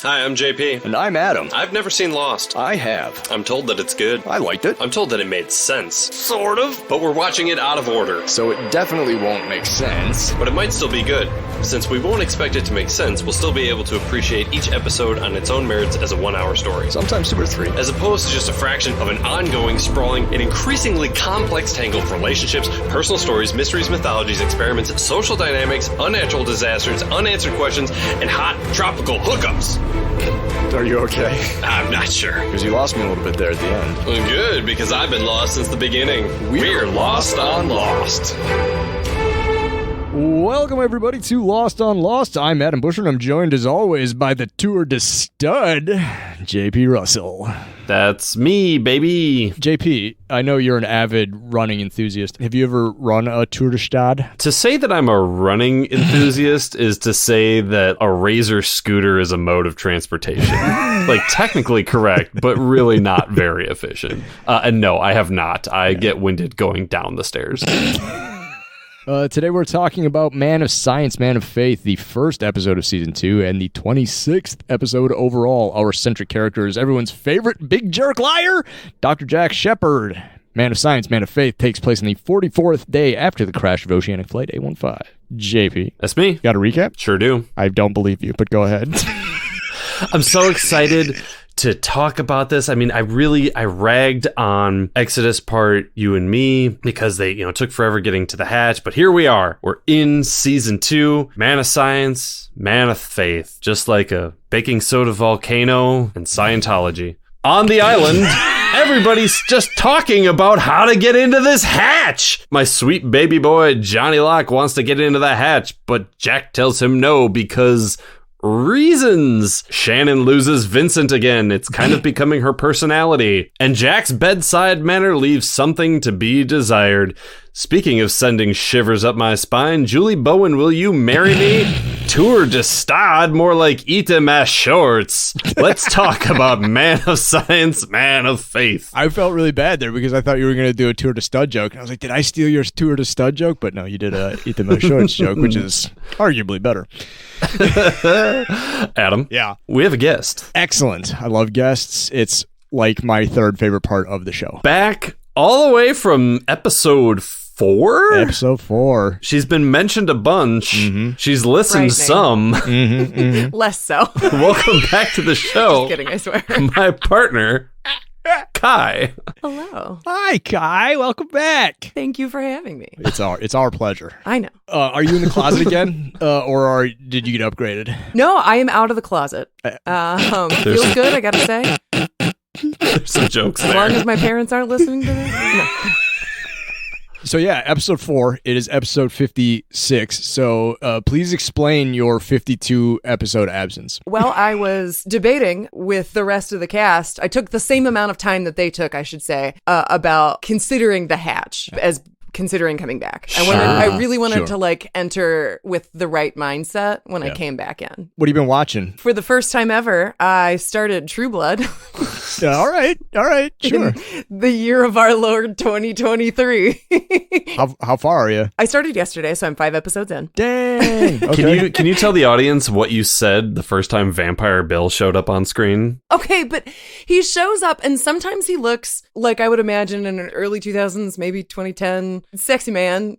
Hi, I'm JP. And I'm Adam. I've never seen Lost. I have. I'm told that it's good. I liked it. I'm told that it made sense. Sort of. But we're watching it out of order. So it definitely won't make sense. But it might still be good. Since we won't expect it to make sense, we'll still be able to appreciate each episode on its own merits as a 1-hour story. Sometimes 2 or 3. As opposed to just a fraction of an ongoing, sprawling, and increasingly complex tangle of relationships, personal stories, mysteries, mythologies, experiments, social dynamics, unnatural disasters, unanswered questions, and hot tropical hookups. Are you okay? I'm not sure. Because you lost me a little bit there at the end. Well, good, because I've been lost since the beginning. We're Lost on Lost. Welcome, everybody, to Lost on Lost. I'm Adam Busher, and I'm joined, as always, by the Tour de Stud, JP Russell. That's me, baby. JP, I know you're an avid running enthusiast. Have you ever run a Tour de Stud? To say that I'm a running enthusiast is to say that a Razor scooter is a mode of transportation. Like, technically correct, but really not very efficient. And no, I have not. I get winded going down the stairs. Today we're talking about Man of Science, Man of Faith, the first episode of Season 2, and the 26th episode overall. Our centric character is everyone's favorite big jerk liar, Dr. Jack Shepard. Man of Science, Man of Faith takes place on the 44th day after the crash of Oceanic Flight A15. JP. That's me. Got a recap? Sure do. I don't believe you, but go ahead. I'm so excited to talk about this. I mean, I ragged on Exodus part You and Me because they, took forever getting to the hatch, but here we are. We're in season 2, Man of Science, Man of Faith, just like a baking soda volcano and Scientology. On the island, everybody's just talking about how to get into this hatch. My sweet baby boy, Johnny Locke, wants to get into the hatch, but Jack tells him no because reasons. Shannon loses Vincent again. It's kind of becoming her personality. And Jack's bedside manner leaves something to be desired. Speaking of sending shivers up my spine, Julie Bowen, will you marry me? Tour de Stade, more like eat my shorts. Let's talk about Man of Science, Man of Faith. I felt really bad there because I thought you were going to do a Tour de Stud joke. And I was like, did I steal your Tour de Stud joke? But no, you did a eat my shorts joke, which is arguably better. Adam, yeah, we have a guest. Excellent. I love guests. It's like my third favorite part of the show. Back all the way from episode 4? Episode 4. She's been mentioned a bunch. Mm-hmm. She's listened some. Mm-hmm, mm-hmm. Less so. Welcome back to the show. Just kidding, I swear. My partner, Kai. Hello. Hi, Kai. Welcome back. Thank you for having me. It's our pleasure. I know. Are you in the closet again, or did you get upgraded? No, I am out of the closet. Feels good, I gotta say. There's some jokes as there. long as my parents aren't listening to this. No. So yeah, episode 4. It is episode 56. So please explain your 52 episode absence. Well, I was debating with the rest of the cast. I took the same amount of time that they took, I should say, about considering the hatch as considering coming back. I really wanted to enter with the right mindset when I came back in. What have you been watching? For the first time ever, I started True Blood. All right, sure. In the year of our Lord 2023. How far are you? I started yesterday, so I'm 5 episodes in. Dang. Okay. Can you tell the audience what you said the first time Vampire Bill showed up on screen? Okay, but he shows up and sometimes he looks like I would imagine in an early 2000s, maybe 2010, sexy man,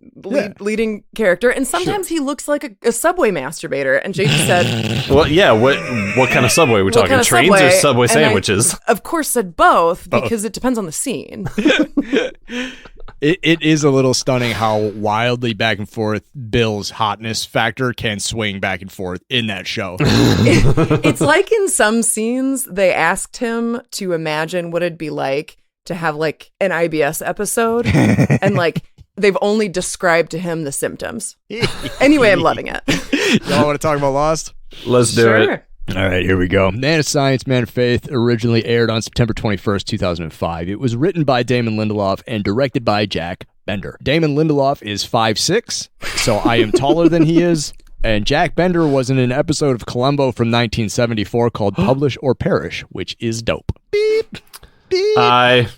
leading character. And sometimes he looks like a subway masturbator. And JP said... Well, yeah, what kind of subway are we talking? Trains subway? Or Subway sandwiches? I, of course, said both because it depends on the scene. It is a little stunning how wildly back and forth Bill's hotness factor can swing back and forth in that show. It's like in some scenes, they asked him to imagine what it'd be like to have like an IBS episode and like they've only described to him the symptoms. Anyway, I'm loving it. Y'all want to talk about Lost? Let's do it. All right, here we go. Man of Science, Man of Faith originally aired on September 21st, 2005. It was written by Damon Lindelof and directed by Jack Bender. Damon Lindelof is 5'6", so I am taller than he is. And Jack Bender was in an episode of Columbo from 1974 called Publish or Perish, which is dope. Beep. Beep. I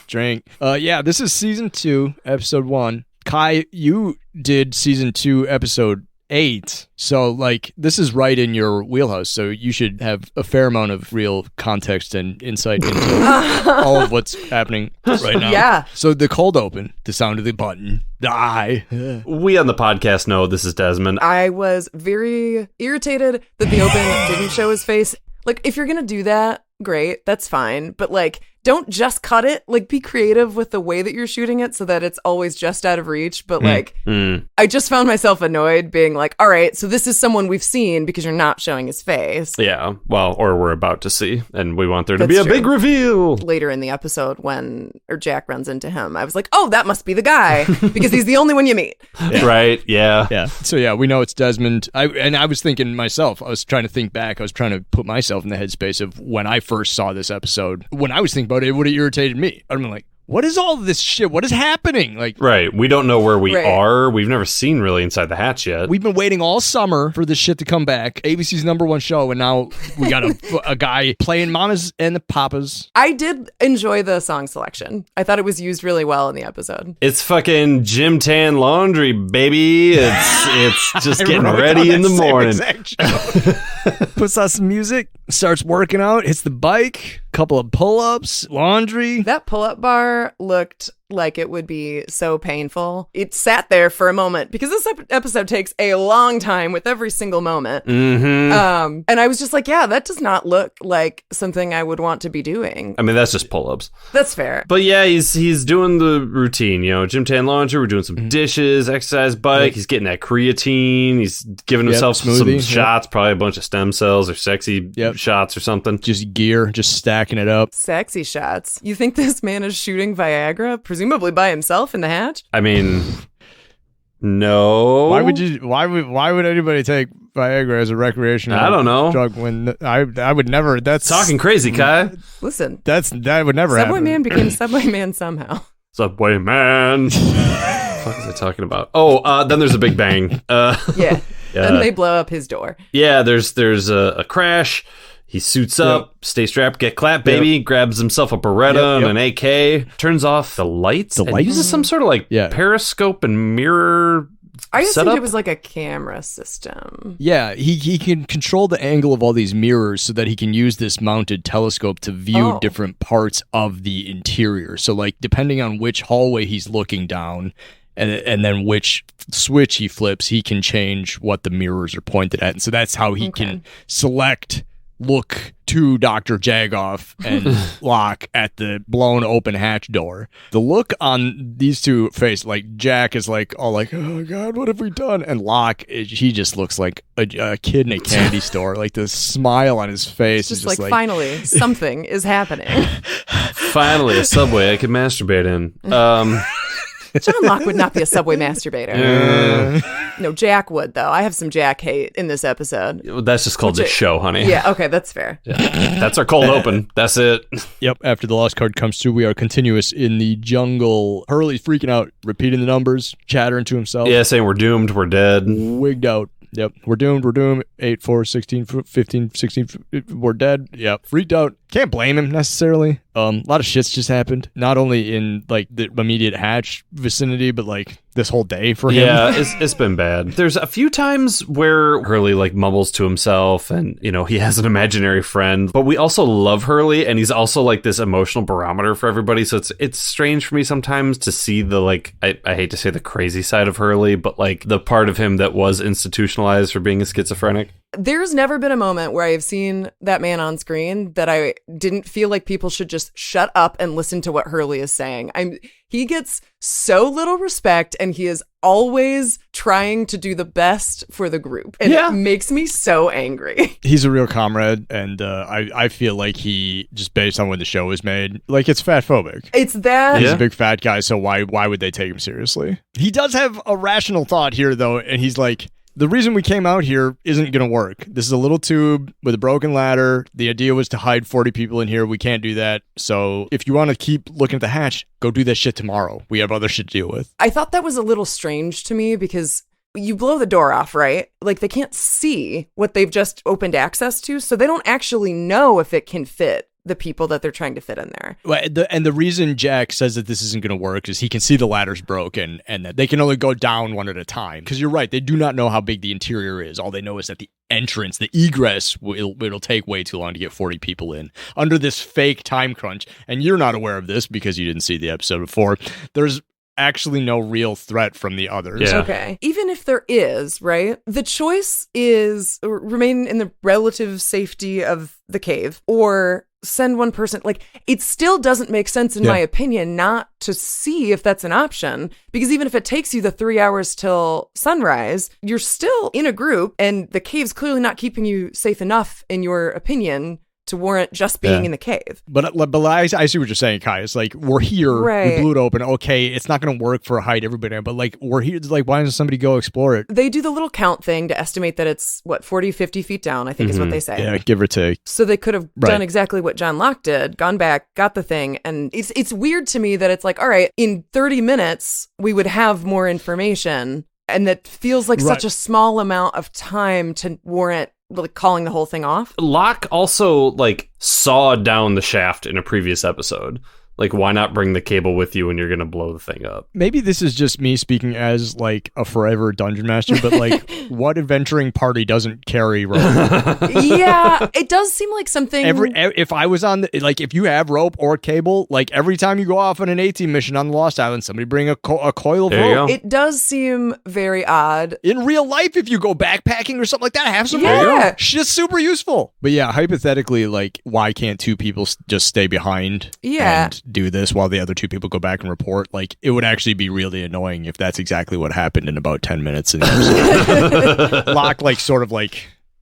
drink. Yeah, this is season 2, episode 1. Kai, you did season 2, episode 8. So, like, this is right in your wheelhouse. So you should have a fair amount of real context and insight into all of what's happening right now. Yeah. So the cold open, the sound of the button, the eye. We on the podcast know this is Desmond. I was very irritated that the open didn't show his face. Like, if you're going to do that, great, that's fine. But, like, don't just cut it. Like, be creative with the way that you're shooting it so that it's always just out of reach. But, like, I just found myself annoyed being like, all right, so this is someone we've seen because you're not showing his face. Yeah, well, or we're about to see, and we want there to That's be a true. big reveal. Later in the episode or Jack runs into him, I was like, oh, that must be the guy because he's the only one you meet. Yeah. Right, yeah. Yeah. So, yeah, we know it's Desmond. I was thinking myself, I was trying to think back. I was trying to put myself in the headspace of when I first saw this episode. When I was thinking about it, it would have irritated me. I'm like, what is all this shit? What is happening? Like, Right, we don't know where we are. We've never seen really Inside the Hatch yet. we've been waiting all summer for this shit to come back. ABC's #1 show, and now we got a guy playing Mamas and the Papas. I did enjoy the song selection. I thought it was used really well in the episode. It's fucking gym tan laundry, baby. It's just getting wrote ready down in the that same morning. exact show. Puts on some music, starts working out, hits the bike, couple of pull-ups, laundry. That pull-up bar looked like it would be so painful. It sat there for a moment because this episode takes a long time with every single moment. Mm-hmm. And I was just like, yeah, that does not look like something I would want to be doing. I mean, that's just pull-ups. That's fair. But yeah, he's doing the routine, gym tan laundry, we're doing some dishes, exercise bike, he's getting that creatine, he's giving himself some smoothie, shots, probably a bunch of stem cells or sexy shots or something. Just gear, just stacking it up. Sexy shots. You think this man is shooting Viagra, presumably by himself in the hatch? I mean, no. Why would anybody take Viagra as a recreational I don't know. drug when I would never. That's Talking crazy, Kai. Listen, that would never Subway happen. Man became Subway Man somehow. Subway Man. What the fuck is I talking about? Oh, then there's a big bang. Yeah. Then they blow up his door. Yeah, there's a crash. He suits up, stay strapped, get clapped, baby. Grabs himself a Beretta and an AK. Turns off the lights. And uses some sort of periscope and mirror. I assumed setup? it was like a camera system. Yeah, he can control the angle of all these mirrors so that he can use this mounted telescope to view different parts of the interior. So, like, depending on which hallway he's looking down and then which switch he flips, he can change what the mirrors are pointed at. And so that's how he can select, look to Dr. Jagoff and Locke at the blown open hatch door. The look on these two faces, like Jack is like, all like, oh God, what have we done? And Locke, he just looks like a kid in a candy store. Like the smile on his face It's is just like finally, something is happening. Finally, a Subway I could masturbate in. John Locke would not be a Subway masturbator. No, Jack would, though. I have some Jack hate in this episode. That's just called the show, honey. Yeah, okay, that's fair. Yeah. That's our cold open. That's it. Yep, after the lost card comes through, we are continuous in the jungle. Hurley's freaking out, repeating the numbers, chattering to himself. Yeah, saying we're doomed, we're dead. Wigged out. Yep, we're doomed. 8, 4, 16, 15, 16, we're dead. Yep, freaked out. Can't blame him necessarily. A lot of shit's just happened. Not only in like the immediate hatch vicinity, but like this whole day for him. Yeah, it's been bad. There's a few times where Hurley like mumbles to himself and, he has an imaginary friend, but we also love Hurley and he's also like this emotional barometer for everybody. So it's strange for me sometimes to see the like, I hate to say the crazy side of Hurley, but like the part of him that was institutionalized for being a schizophrenic. There's never been a moment where I've seen that man on screen that I didn't feel like people should just shut up and listen to what Hurley is saying. He gets so little respect and he is always trying to do the best for the group. And it makes me so angry. He's a real comrade, and I feel like he, just based on when the show was made, like it's fat phobic. It's that. He's a big fat guy, so why would they take him seriously? He does have a rational thought here, though, and he's like, the reason we came out here isn't going to work. This is a little tube with a broken ladder. The idea was to hide 40 people in here. We can't do that. So if you want to keep looking at the hatch, go do that shit tomorrow. We have other shit to deal with. I thought that was a little strange to me because you blow the door off, right? Like they can't see what they've just opened access to. So they don't actually know if it can fit the people that they're trying to fit in there. Well, the reason Jack says that this isn't going to work is he can see the ladder's broken and that they can only go down one at a time. Because you're right, they do not know how big the interior is. All they know is that the entrance, the egress, it'll take way too long to get 40 people in under this fake time crunch. And you're not aware of this because you didn't see the episode before. There's actually no real threat from the others. Yeah. Okay. Even if there is, right? The choice is remain in the relative safety of the cave or send one person. Like, it still doesn't make sense, in my opinion, not to see if that's an option. Because even if it takes you the 3 hours till sunrise, you're still in a group, and the cave's clearly not keeping you safe enough, in your opinion, to warrant just being in the cave. But I see what you're saying, Kai. It's like, we're here, right. We blew it open. Okay, it's not going to work for a height everybody, but like, we're here. Like, why doesn't somebody go explore it? They do the little count thing to estimate that it's, 40, 50 feet down, I think is what they say. Yeah, give or take. So they could have done exactly what John Locke did, gone back, got the thing. And it's weird to me that it's like, all right, in 30 minutes, we would have more information. And that feels like such a small amount of time to warrant like calling the whole thing off. Locke also like sawed down the shaft in a previous episode. Like, why not bring the cable with you when you're going to blow the thing up? Maybe this is just me speaking as, like, a forever dungeon master, but, like, what adventuring party doesn't carry rope? Yeah, it does seem like something... If I was on, if you have rope or cable, like, every time you go off on an A-team mission on the Lost Island, somebody bring a coil of rope. It does seem very odd. In real life, if you go backpacking or something like that, have some rope. It's just super useful. But yeah, hypothetically, like, why can't two people just stay behind? Yeah. And do this while the other two people go back and report. Like, it would actually be really annoying if that's exactly what happened in about 10 minutes in the episode. Locke,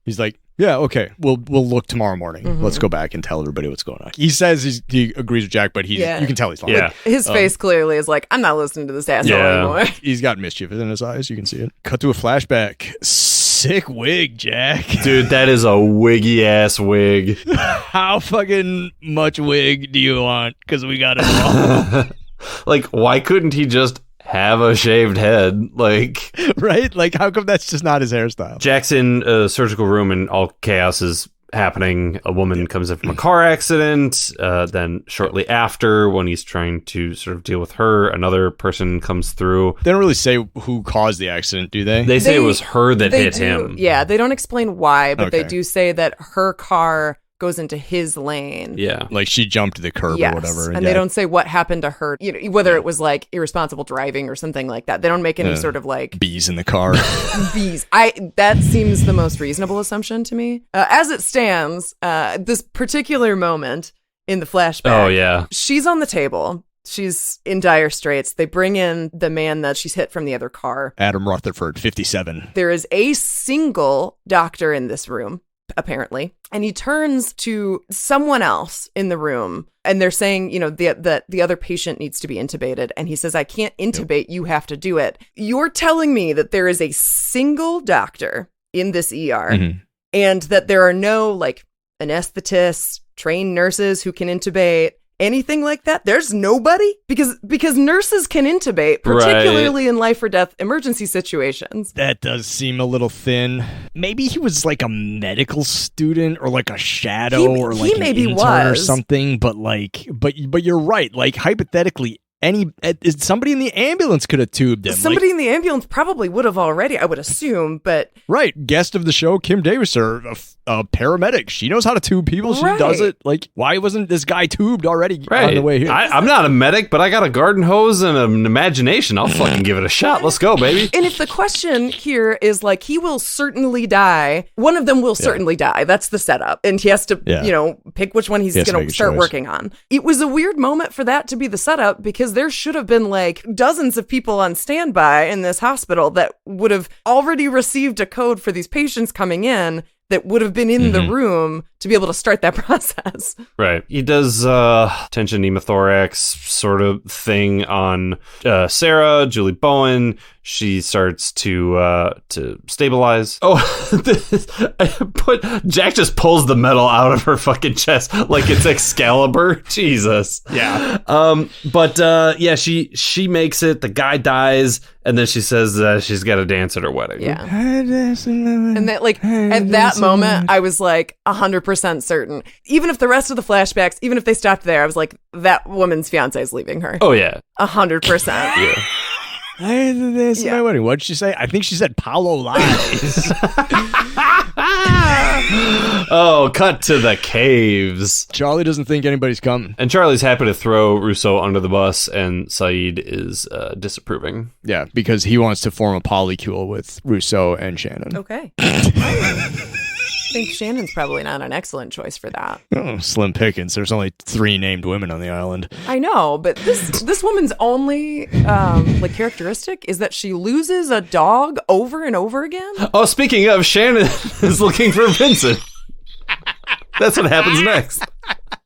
he's like, yeah, okay, we'll look tomorrow morning. Mm-hmm. Let's go back and tell everybody what's going on. He says he agrees with Jack, but you can tell he's lying. Yeah. His face clearly is like, I'm not listening to this asshole anymore. He's got mischief in his eyes. You can see it. Cut to a flashback. Sick wig, Jack. Dude, that is a wiggy ass wig. How fucking much wig do you want? Because we got it all. Like, why couldn't he just have a shaved head? Like, right? Like, how come that's just not his hairstyle? Jack's in a surgical room and all chaos is happening. A woman comes in from a car accident. Then shortly after, when he's trying to sort of deal with her, another person comes through. They don't really say who caused the accident, do they? They say it was her that hit him. Yeah, they don't explain why, but they do say that her car goes into his lane. Yeah. Like, she jumped the curb or whatever. And they don't say what happened to her, whether it was like irresponsible driving or something like that. They don't make any sort of like bees in the car. Bees. That seems the most reasonable assumption to me. As it stands, this particular moment in the flashback. Oh, yeah. She's on the table. She's in dire straits. They bring in the man that she's hit from the other car. Adam Rutherford, 57. There is a single doctor in this room, apparently. And he turns to someone else in the room and they're saying, the other patient needs to be intubated. And he says, I can't intubate. You have to do it. You're telling me that there is a single doctor in this ER and that there are no like anesthetists, trained nurses who can intubate, anything like that? There's nobody? Because nurses can intubate, particularly in life or death emergency situations. That does seem a little thin. Maybe he was like a medical student or like a shadow or like an intern or something, but you're right. Like, hypothetically, somebody in the ambulance could have tubed him. Somebody in the ambulance probably would have already, I would assume, but... Right. Guest of the show, Kim Davis, a paramedic. She knows how to tube people. She does it. Like, why wasn't this guy tubed already on the way here? I'm not a medic, but I got a garden hose and an imagination. I'll fucking give it a shot. Let's go, baby. And if the question here is like, he will certainly die, one of them will certainly die. That's the setup. And he has to, pick which one he's going to start working on. It was a weird moment for that to be the setup because there should have been like dozens of people on standby in this hospital that would have already received a code for these patients coming in that would have been in the room to be able to start that process. Right. He does tension pneumothorax sort of thing on Sarah, Julie Bowen. She starts to stabilize. Oh, Jack just pulls the metal out of her fucking chest like it's Excalibur. Jesus. Yeah. She makes it. The guy dies, and then she says she's got to dance at her wedding. Yeah. And that at that moment, I was like 100% certain. Even if the rest of the flashbacks, even if they stopped there, I was like, that woman's fiance is leaving her. Oh, yeah. 100%. Yeah. This is my wedding. What did she say? I think she said Paulo lies. Oh, cut to the caves. Charlie doesn't think anybody's coming. And Charlie's happy to throw Rousseau under the bus, and Saeed is disapproving. Yeah, because he wants to form a polycule with Rousseau and Shannon. Okay. I think Shannon's probably not an excellent choice for that. Oh, slim pickings. There's only 3 named women on the island. I know, but this woman's only characteristic is that she loses a dog over and over again. Oh, speaking of, Shannon is looking for Vincent. That's what happens next.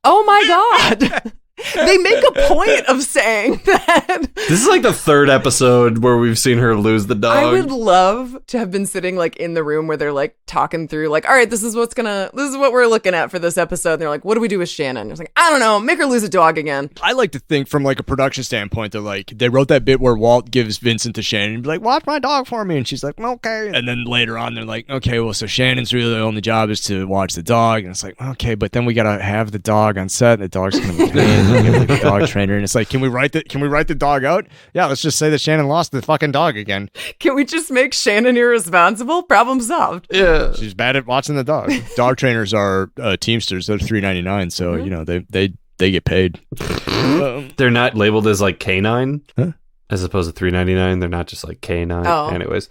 Oh my God. They make a point of saying that. This is like the 3rd episode where we've seen her lose the dog. I would love to have been sitting like in the room where they're like talking through like, all right, this is what we're looking at for this episode. And they're like, what do we do with Shannon? I was like, I don't know, make her lose a dog again. I like to think from like a production standpoint that like they wrote that bit where Walt gives Vincent to Shannon and be like, watch my dog for me. And she's like, okay. And then later on they're like, okay, well, so Shannon's really the only job is to watch the dog. And it's like, okay, but then we got to have the dog on set. And the dog's going to be like a dog trainer. And it's like, can we write the dog out? Yeah, let's just say that Shannon lost the fucking dog again. Can we just make Shannon irresponsible? Problem solved. Yeah. She's bad at watching the dog. Dog trainers are Teamsters. They're $3.99. So, you know, they get paid. They're not labeled as like canine? Huh? As opposed to $3.99. They're not just like canine. Oh. Anyways.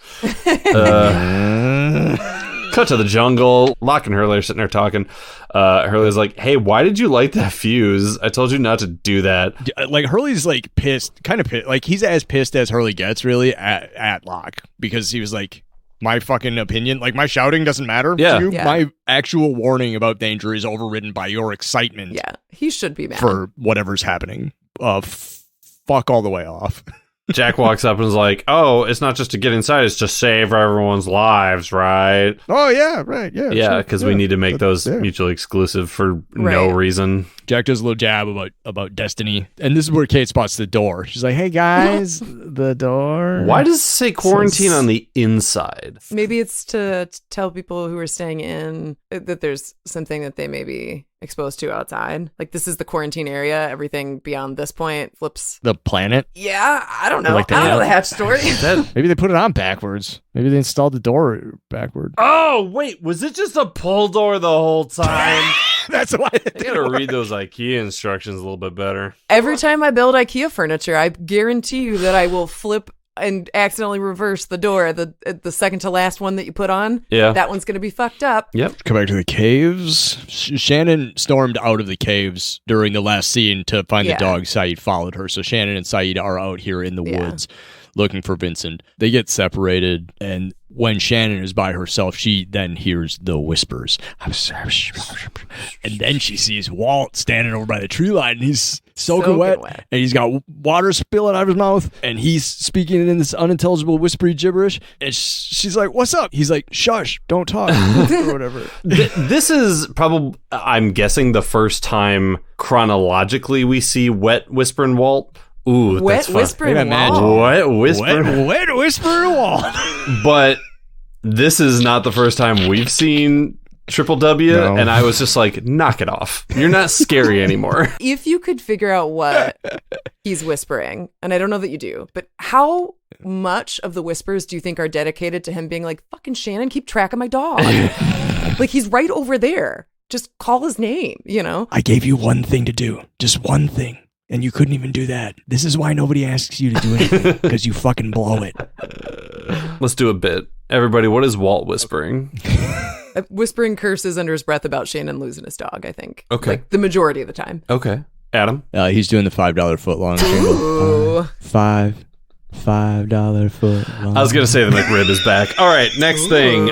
Cut to the jungle. Locke and Hurley are sitting there talking. Hurley's like, hey, why did you light that fuse? I told you not to do that. Like, Hurley's like pissed, kind of pissed. Like, he's as pissed as Hurley gets, really, at Locke. Because he was like, my fucking opinion, like, my shouting doesn't matter to you. Yeah. My actual warning about danger is overridden by your excitement. Yeah, he should be mad. For whatever's happening. Fuck all the way off. Jack walks up and is like, oh, it's not just to get inside, it's to save everyone's lives, right? Oh, yeah, right, yeah. Yeah, because we need to make those mutually exclusive for no reason. Jack does a little jab about destiny. And this is where Kate spots the door. She's like, hey, guys, the door. Why does it say quarantine on the inside? Maybe it's to tell people who are staying in that there's something that they may be exposed to outside. Like, this is the quarantine area. Everything beyond this point flips. The planet? Yeah, I don't know. Like I don't know the hatch story. Maybe they put it on backwards. Maybe they installed the door backward. Oh, wait, was it just a pull door the whole time? That's why I gotta read those IKEA instructions a little bit better. Every time I build IKEA furniture, I guarantee you that I will flip and accidentally reverse the door, the second to last one that you put on. Yeah. That one's going to be fucked up. Yep. Come back to the caves. Shannon stormed out of the caves during the last scene to find the dog. Saeed followed her. So Shannon and Saeed are out here in the woods looking for Vincent. They get separated, and when Shannon is by herself, she then hears the whispers. And then she sees Walt standing over by the tree line, and he's soaking wet, and he's got water spilling out of his mouth, and he's speaking in this unintelligible whispery gibberish, and she's like, what's up? He's like, shush, don't talk, or whatever. This is probably, I'm guessing, the first time chronologically we see Wet Whisperin' Walt. Ooh, Wet Whisperin' Walt. Wet Whisperin' Wet Whisperin' Walt. But this is not the first time we've seen Triple W, and I was just like, knock it off. You're not scary anymore. If you could figure out what he's whispering, and I don't know that you do, but how much of the whispers do you think are dedicated to him being like, fucking Shannon, keep track of my dog? Like, he's right over there. Just call his name, you know? I gave you one thing to do. Just one thing. And you couldn't even do that. This is why nobody asks you to do anything, because you fucking blow it. Let's do a bit. Everybody, what is Walt whispering? Whispering curses under his breath about Shannon losing his dog, I think. Okay. Like, the majority of the time. Okay. Adam? He's doing the $5 footlong jingle. $5 footlong. I was going to say the McRib is back. All right, next thing.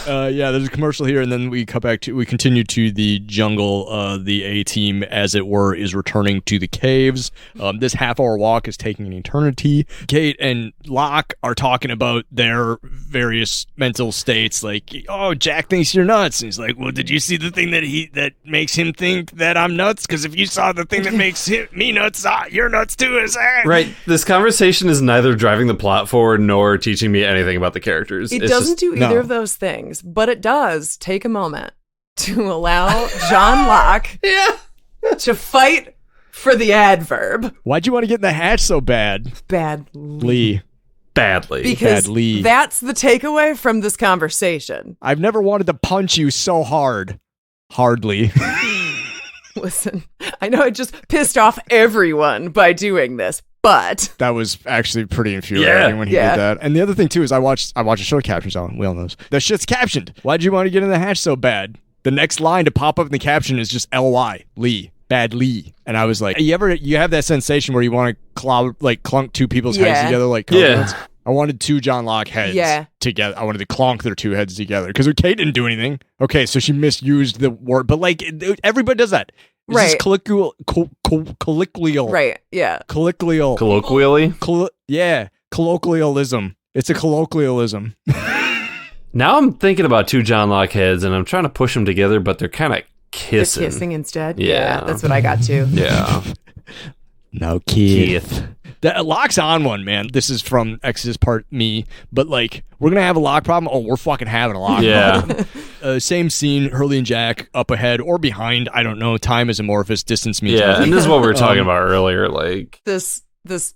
There's a commercial here, and then we continue to the jungle. The A-team, as it were, is returning to the caves. This half-hour walk is taking an eternity. Kate and Locke are talking about their various mental states, like, oh, Jack thinks you're nuts. And he's like, well, did you see the thing that makes him think that I'm nuts? Because if you saw the thing that makes me nuts, you're nuts too. Right. This conversation is neither driving the plot forward nor teaching me anything about the characters. It doesn't do either of those things. things, but it does take a moment to allow John Locke to fight for the adverb. Why'd you want to get in the hatch so bad? Badly. Badly. Because Badly. that's the takeaway from this conversation. I've never wanted to punch you so hard. Hardly. Listen, I know I just pissed off everyone by doing this, but That was actually pretty infuriating when he did that. And the other thing, too, is I watch a show with captions on. We all know this. That shit's captioned. Why'd you want to get in the hatch so bad? The next line to pop up in the caption is just L-Y. Lee. Badly. And I was like, you have that sensation where you want to clunk two people's heads together like coconuts? I wanted two John Locke heads together. I wanted to clonk their two heads together because Kate didn't do anything. Okay, so she misused the word, but like everybody does that. It's right. just colloquial. Right. Yeah. Colloquial. Colloquially? Colloquialism. It's a colloquialism. Now I'm thinking about two John Locke heads, and I'm trying to push them together, but they're kind of kissing. They're kissing instead. Yeah. That's what I got too. Yeah. No, Keith. The Locke's on one, man. This is from Exodus Part Me, but like, we're gonna have a Locke problem. Oh, we're fucking having a Locke problem. Same scene, Hurley and Jack up ahead or behind. I don't know. Time is amorphous. Distance means Yeah, nothing. and this is what we were talking about earlier. Like This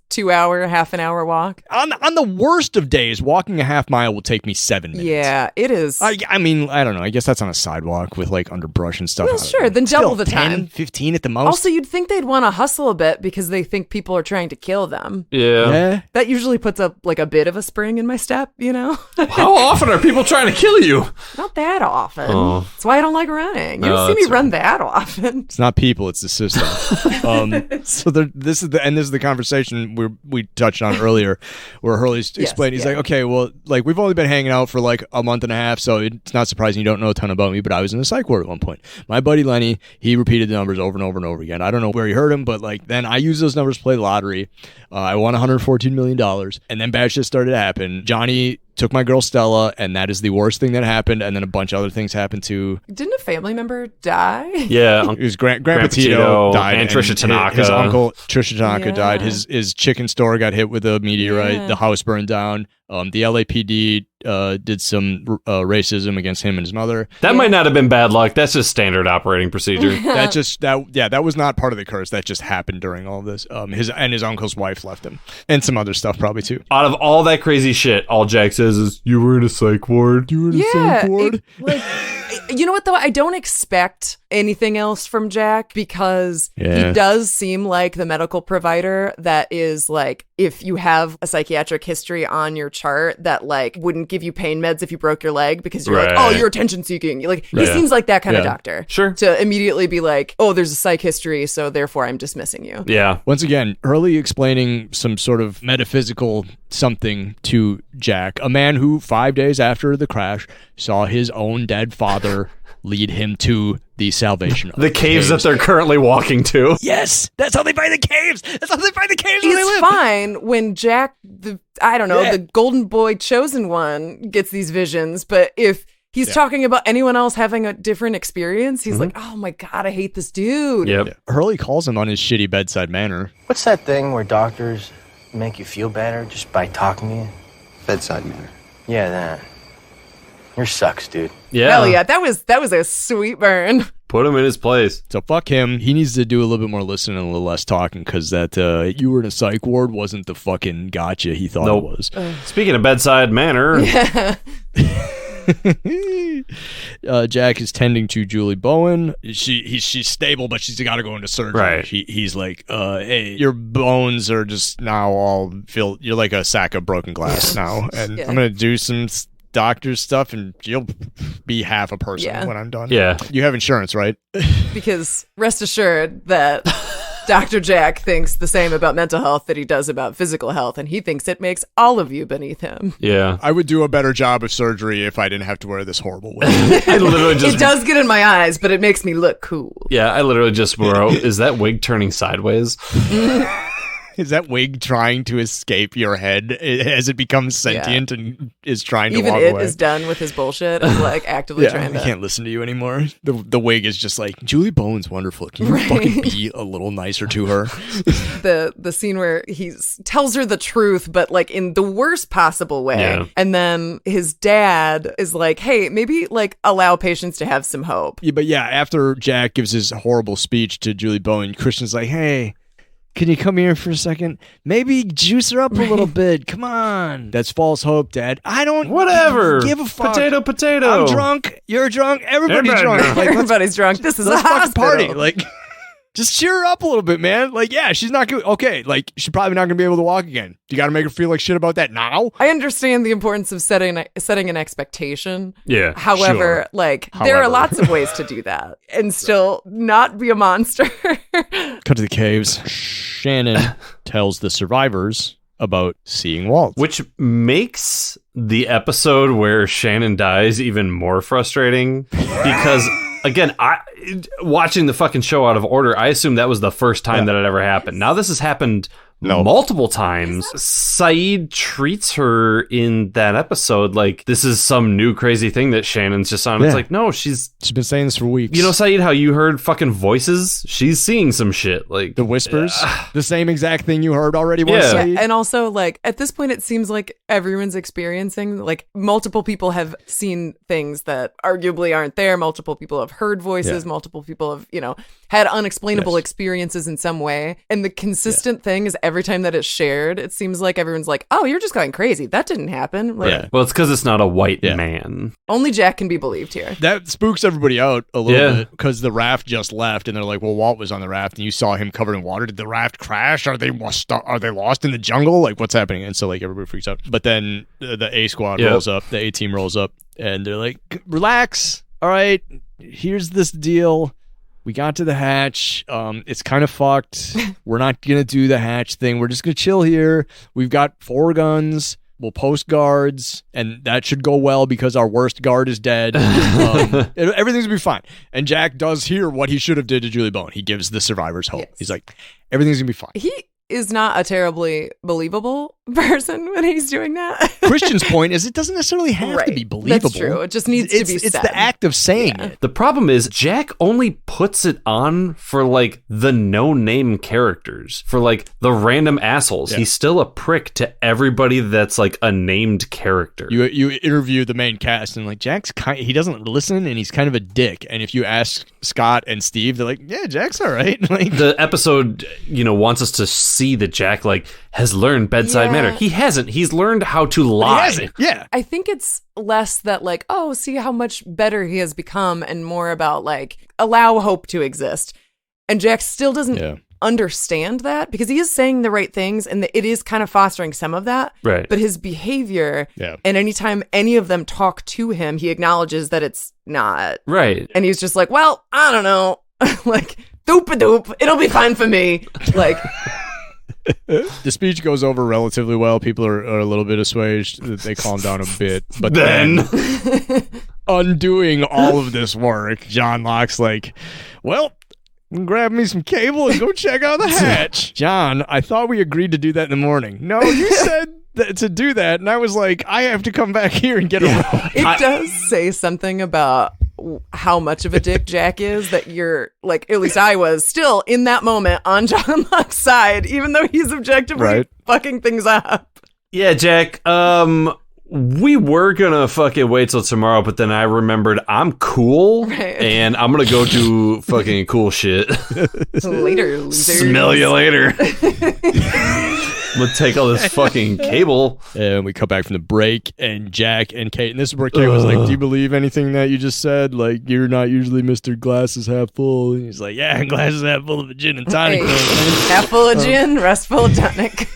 2 hour, half an hour walk. On the worst of days, walking a half mile will take me 7 minutes. Yeah, it is. I mean, I don't know. I guess that's on a sidewalk with like underbrush and stuff. Well, sure, then double the 10, time. 15 at the most. Also, you'd think they'd want to hustle a bit because they think people are trying to kill them. yeah. That usually puts up like a bit of a spring in my step, you know? How often are people trying to kill you? Not that often. Oh. That's why I don't like running. You Oh, don't see me that's run that often. It's not people, it's the system. So this is the conversation we touched on earlier, where Hurley's explaining. He's like, okay, well, like we've only been hanging out for like a month and a half, so it's not surprising you don't know a ton about me. But I was in a psych ward at one point. My buddy Lenny, he repeated the numbers over and over and over again. I don't know where he heard them, but like then I used those numbers to play the lottery. I won $114 million, and then bad shit started to happen. Johnny took my girl Stella, and that is the worst thing that happened. And then a bunch of other things happened too. Didn't a family member die? Yeah. It was Grandpa Tito died, and Trisha Tanaka. His uncle Trisha Tanaka Yeah. died. His chicken store got hit with a meteorite. Yeah. The house burned down. The LAPD did some racism against him and his mother. That might not have been bad luck. That's just standard operating procedure. That was not part of the curse. That just happened during all of this. His uncle's wife left him, and some other stuff probably too. Out of all that crazy shit, all Jack says is, "You were in a psych ward. You were in a psych ward." You know what though? I don't expect anything else from Jack because he does seem like the medical provider that is like, if you have a psychiatric history on your chart, that like wouldn't give you pain meds if you broke your leg because you're like, oh, you're attention seeking. Like he seems like that kind of doctor. Sure. To immediately be like, oh, there's a psych history, so therefore I'm dismissing you. Yeah. Once again, Hurley explaining some sort of metaphysical something to Jack, a man who 5 days after the crash saw his own dead father lead him to the salvation of The caves that they're currently walking to. Yes, that's how they find the caves. That's how they find the caves where they It's live. fine when Jack, the golden boy chosen one, gets these visions, but if he's talking about anyone else having a different experience, he's like, oh my God, I hate this dude. Yep. Hurley calls him on his shitty bedside manner. What's that thing where doctors make you feel better just by talking to you? Bedside manner. Yeah, that. Yours sucks, dude. Yeah. Hell yeah, that was a sweet burn. Put him in his place. So fuck him. He needs to do a little bit more listening and a little less talking, because that you were in a psych ward wasn't the fucking gotcha he thought it was. Speaking of bedside manner. Jack is tending to Julie Bowen. She's stable, but she's got to go into surgery. Right. He's like, hey, your bones are just now all filled. You're like a sack of broken glass now, and I'm gonna do some doctor stuff, and you'll be half a person when I'm done. Yeah. You have insurance, right? Because rest assured that Dr. Jack thinks the same about mental health that he does about physical health, and he thinks it makes all of you beneath him. Yeah. I would do a better job of surgery if I didn't have to wear this horrible wig. I literally just. It does get in my eyes, but it makes me look cool. Yeah, I literally just wrote, is that wig turning sideways? Is that wig trying to escape your head as it becomes sentient and is trying to Even walk it away? is done with his bullshit. Is like actively trying to. I can't listen to you anymore. The wig is just like, Julie Bowen's wonderful. Can you fucking be a little nicer to her? The scene where he tells her the truth, but like in the worst possible way. Yeah. And then his dad is like, hey, maybe like allow patients to have some hope. Yeah, but yeah, after Jack gives his horrible speech to Julie Bowen, Christian's like, hey, can you come here for a second? Maybe juice her up a little bit. Come on. That's false hope, Dad. I don't Whatever. give a fuck. Potato. I'm drunk. You're drunk. Everybody's Everybody drunk. Like, Everybody's drunk. This is a let's fucking hospital. party. Like, just cheer her up a little bit, man. Like, yeah, she's not good. Okay, like, she's probably not going to be able to walk again. You got to make her feel like shit about that now? I understand the importance of setting an expectation. Yeah. However, there are lots of ways to do that and still not be a monster. Cut to the caves. Shannon tells the survivors about seeing Walt. Which makes the episode where Shannon dies even more frustrating because, again, watching the fucking show out of order, I assumed that was the first time that it ever happened. Now this has happened multiple times. Saeed treats her in that episode like this is some new crazy thing that Shannon's just on. Yeah. It's like, no, she's been saying this for weeks. You know, Saeed, how you heard fucking voices? She's seeing some shit. Like the whispers? The same exact thing you heard already once, Yeah. Saeed? And also, like, at this point, it seems like everyone's experiencing, like, multiple people have seen things that arguably aren't there. Multiple people have heard voices. Multiple people have, had unexplainable experiences in some way. And the consistent thing is every time that it's shared, it seems like everyone's like, oh, you're just going crazy. That didn't happen. Like, Well, it's because it's not a white man. only Jack can be believed here. That spooks everybody out a little bit because the raft just left and they're like, well, Walt was on the raft and you saw him covered in water. Did the raft crash? Are they lost in the jungle? Like, what's happening? And so, like, everybody freaks out. But then the A squad rolls up, the A team rolls up, and they're like, relax. All right, here's this deal. We got to the hatch. It's kind of fucked. We're not going to do the hatch thing. We're just going to chill here. We've got 4 guns. We'll post guards, and that should go well because our worst guard is dead. Everything's going to be fine. And Jack does hear what he should have did to Julie Bowen. He gives the survivors hope. Yes. He's like, everything's going to be fine. He is not a terribly believable person when he's doing that. Christian's point is it doesn't necessarily have to be believable. That's true. It just needs to be said. It's the act of saying it. The problem is Jack only puts it on for like the no-name characters, for like the random assholes. He's still a prick to everybody that's like a named character. You interview the main cast and like Jack's he doesn't listen and he's kind of a dick. And if you ask Scott and Steve, they're like, yeah, Jack's all right. Like the episode, wants us to see that Jack like has learned bedside manner. He hasn't. He's learned how to lie. Yeah. I think it's less that like, oh, see how much better he has become and more about like allow hope to exist. And Jack still doesn't understand that because he is saying the right things and it is kind of fostering some of that. Right. But his behavior and anytime any of them talk to him, he acknowledges that it's not. Right. And he's just like, well, I don't know. Like, doop-a-doop. It'll be fine for me. Like... The speech goes over relatively well. People are a little bit assuaged. They calm down a bit. But then undoing all of this work, John Locke's like, well, grab me some cable and go check out the hatch. John, I thought we agreed to do that in the morning. No, you said to do that. And I was like, I have to come back here and get a rope. It does say something about how much of a dick Jack is that you're like, at least I was still in that moment on John Locke's side, even though he's objectively fucking things up. Yeah, Jack, we were gonna fucking wait till tomorrow, but then I remembered I'm cool and I'm gonna go do fucking cool shit. Later, losers. Smell you later. I'm gonna take all this fucking cable. And we come back from the break, and Jack and Kate, and this is where Kate was like, do you believe anything that you just said? Like, you're not usually Mr. Glasses half full. And he's like, yeah, glasses half full of a gin and tonic. Half full of gin, rest full of tonic.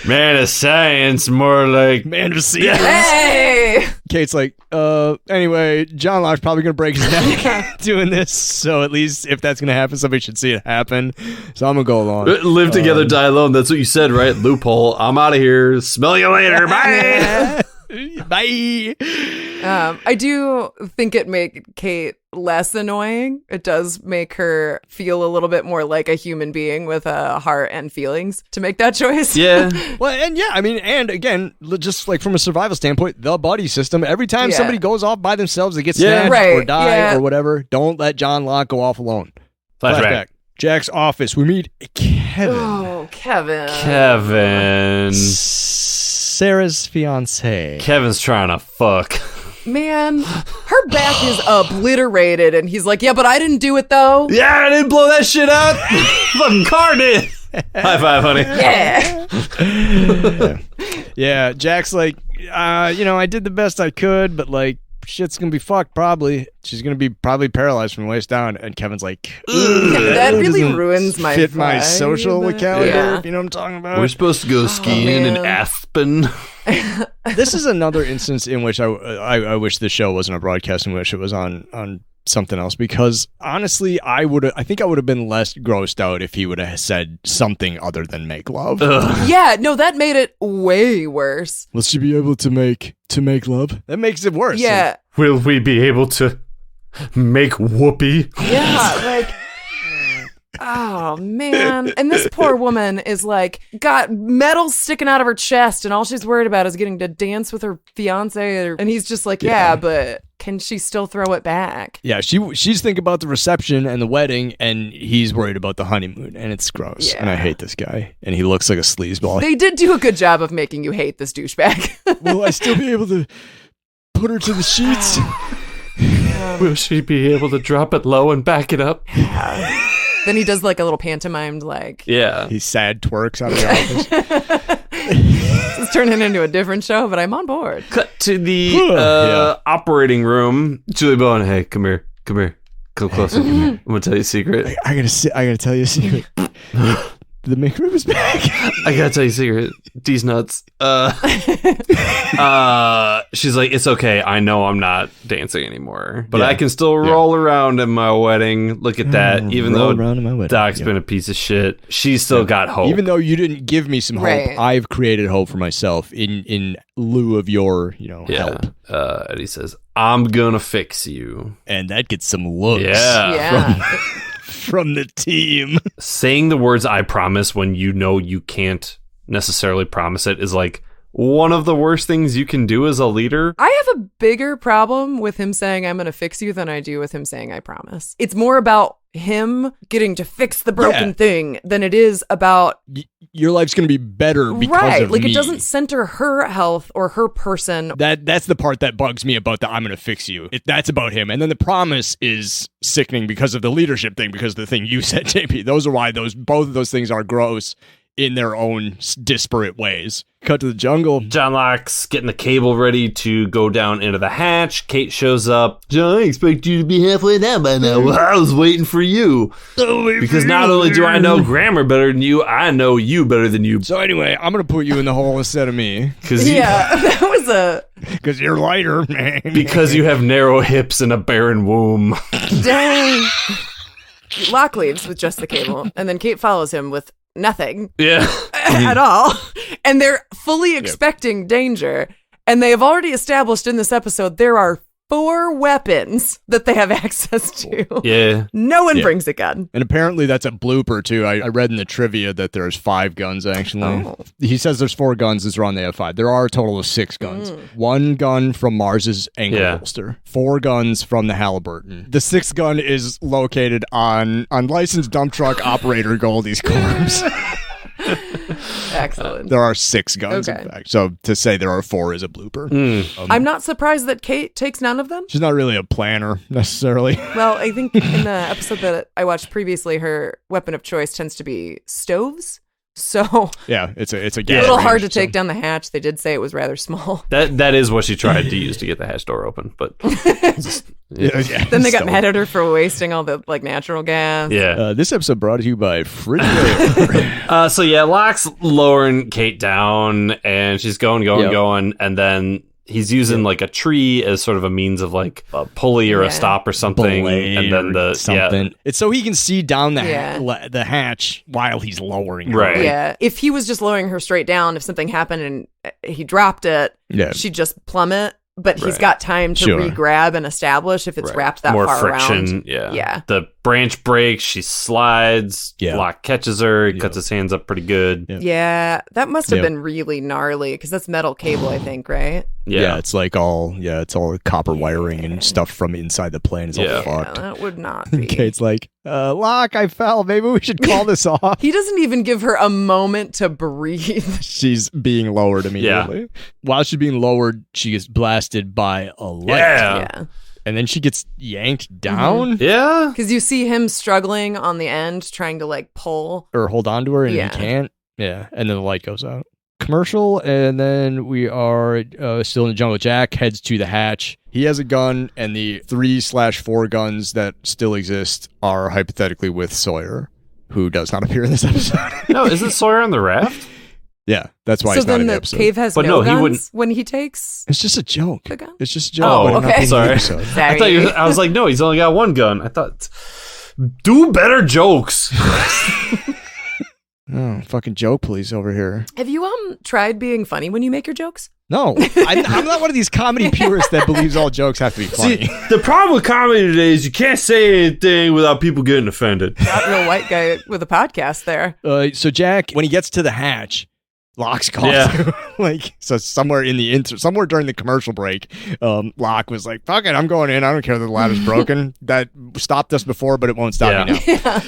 Man of science, more like man of secrets. Hey! Kate's like, anyway, John Locke's probably going to break his neck doing this. So at least if that's going to happen, somebody should see it happen. So I'm going to go along. Live together, die alone. That's what you said, right? Loophole. I'm out of here. Smell you later. Bye. Bye. I do think it make Kate less annoying. It does make her feel a little bit more like a human being with a heart and feelings to make that choice. Yeah. Well, and yeah, I mean, and again, just like from a survival standpoint, the buddy system, every time somebody goes off by themselves, they get snatched or die or whatever, don't let John Locke go off alone. Flashback. Jack's office. We meet Kevin. Oh, Kevin. Sarah's fiance. Kevin's trying to fuck. Man, her back is obliterated, and he's like, yeah, but I didn't do it, though. Yeah, I didn't blow that shit out. Fucking car did. High five, honey. Yeah. Yeah, Jack's like, I did the best I could, but like, shit's gonna be fucked probably. She's gonna be probably paralyzed from the waist down. And Kevin's like, that really ruins my fit vibe. my social calendar. Yeah. You know what I'm talking about? We're supposed to go skiing in Aspen. This is another instance in which I wish the show wasn't a broadcast, in which it was on something else, because honestly I think I would have been less grossed out if he would have said something other than make love. Yeah, no, that made it way worse. Will she be able to make love? That makes it worse. Yeah. Will we be able to make whoopee? Yeah, like, oh man. And this poor woman is like, got metal sticking out of her chest, and all she's worried about is getting to dance with her fiance. And he's just like, yeah, but can she still throw it back? Yeah, she's thinking about the reception and the wedding, and he's worried about the honeymoon, and it's gross. Yeah. And I hate this guy, and he looks like a sleazeball. They did do a good job of making you hate this douchebag. Will I still be able to put her to the sheets? Will she be able to drop it low and back it up? Then he does like a little pantomimed, like, Yeah. He sad twerks out of the office. it's turning into a different show, but I'm on board. Cut to the operating room. Julie Bowen, hey, come here. Come closer. I'm gonna tell you a secret. I gotta tell you a secret. The McRib is back. I gotta tell you a secret. D's nuts. She's like, it's okay. I know I'm not dancing anymore, but I can still roll around at my wedding. Look at that. Even though Doc's been a piece of shit, she's still got hope. Even though you didn't give me some hope, Right. I've created hope for myself in lieu of your, help. And he says, I'm gonna fix you. And that gets some looks. Yeah. From the team. Saying the words I promise when you know you can't necessarily promise it is like one of the worst things you can do as a leader. I have a bigger problem with him saying I'm going to fix you than I do with him saying I promise. It's more about him getting to fix the broken thing than it is about Your life's going to be better because of like me. it doesn't center her health or her person. That's the part that bugs me about the I'm going to fix you. That's about him. And then the promise is sickening because of the leadership thing, because of the thing you said, JP. Those are why both of those things are gross in their own disparate ways. Cut to the jungle. John Locke's getting the cable ready to go down into the hatch. Kate shows up. John, I expect you to be halfway down by now. Well, I was waiting for you. Because not only do I know grammar better than you, I know you better than you. So anyway, I'm going to put you in the hole instead of me. That was a Because you're lighter, man. Because you have narrow hips and a barren womb. dang. Locke leaves with just the cable, and then Kate follows him with nothing Yeah. at all. And they're fully expecting danger. And they have already established in this episode there are 4 weapons that they have access to. Yeah. No one brings a gun. And apparently that's a blooper, too. I read in the trivia that there's 5 guns, actually. Oh. He says there's 4 guns. It's wrong, they have 5. There are a total of 6 guns. 1 gun from Mars's ankle holster. 4 guns from the Halliburton. The 6th gun is located on licensed dump truck operator Goldie's corpse. Excellent. There are 6 guns, Okay. in fact. So to say there are 4 is a blooper. I'm not surprised that Kate takes none of them. She's not really a planner, necessarily. Well, I think in the episode that I watched previously, her weapon of choice tends to be stoves. So Yeah, it's a a gas little range, hard to so- take down the hatch. They did say it was rather small. That is what she tried to use to get the hatch door open, but Yeah, Then they got so- mad at her for wasting all the natural gas. yeah. This episode brought to you by Frigidaire. So yeah, Locke's lowering Kate down, and she's going, and then he's using like a tree as sort of a means of like a pulley or a stop or something, Belay and then or something. It's so he can see down the Yeah. hatch while he's lowering her. Right. Yeah. If he was just lowering her straight down, if something happened and he dropped it, Yeah. she'd just plummet. but he's got time to re-grab and establish if it's wrapped that more far friction, around. Yeah. The branch breaks, she slides, Locke catches her, he cuts his hands up pretty good. Yeah, that must have been really gnarly because that's metal cable, I think, right? Yeah, it's like it's all copper wiring and stuff from inside the plane is all fucked. That would not be. Kate's like, Locke, I fell. Maybe we should call this off. He doesn't even give her a moment to breathe. She's being lowered immediately. Yeah. While she's being lowered, she gets blasted by a light. Yeah. And then she gets yanked down. Yeah. Because you see him struggling on the end, trying to like pull. Or hold on to her, and he can't. Yeah. And then the light goes out. Commercial, and then we are still in the jungle. Jack heads to the hatch. He has a gun, and the 3/4 guns that still exist are hypothetically with Sawyer, who does not appear in this episode. No, isn't Sawyer on the raft? Yeah, that's why he's not in the episode. So then the cave has no guns when he takes. It's just a joke. The gun? It's just a joke. Oh, okay. Sorry. I was like, no, he's only got one gun. I thought, do better jokes. Oh, fucking joke police over here. Have you tried being funny when you make your jokes? No, I'm not one of these comedy purists that believes all jokes have to be funny. See, the problem with comedy today is you can't say anything without people getting offended. Not real white guy with a podcast there. So Jack, when he gets to the hatch, Locke's called. So somewhere in the somewhere during the commercial break, Locke was like, "Fuck it, I'm going in. I don't care that the ladder's broken. That stopped us before, but it won't stop me now." Yeah.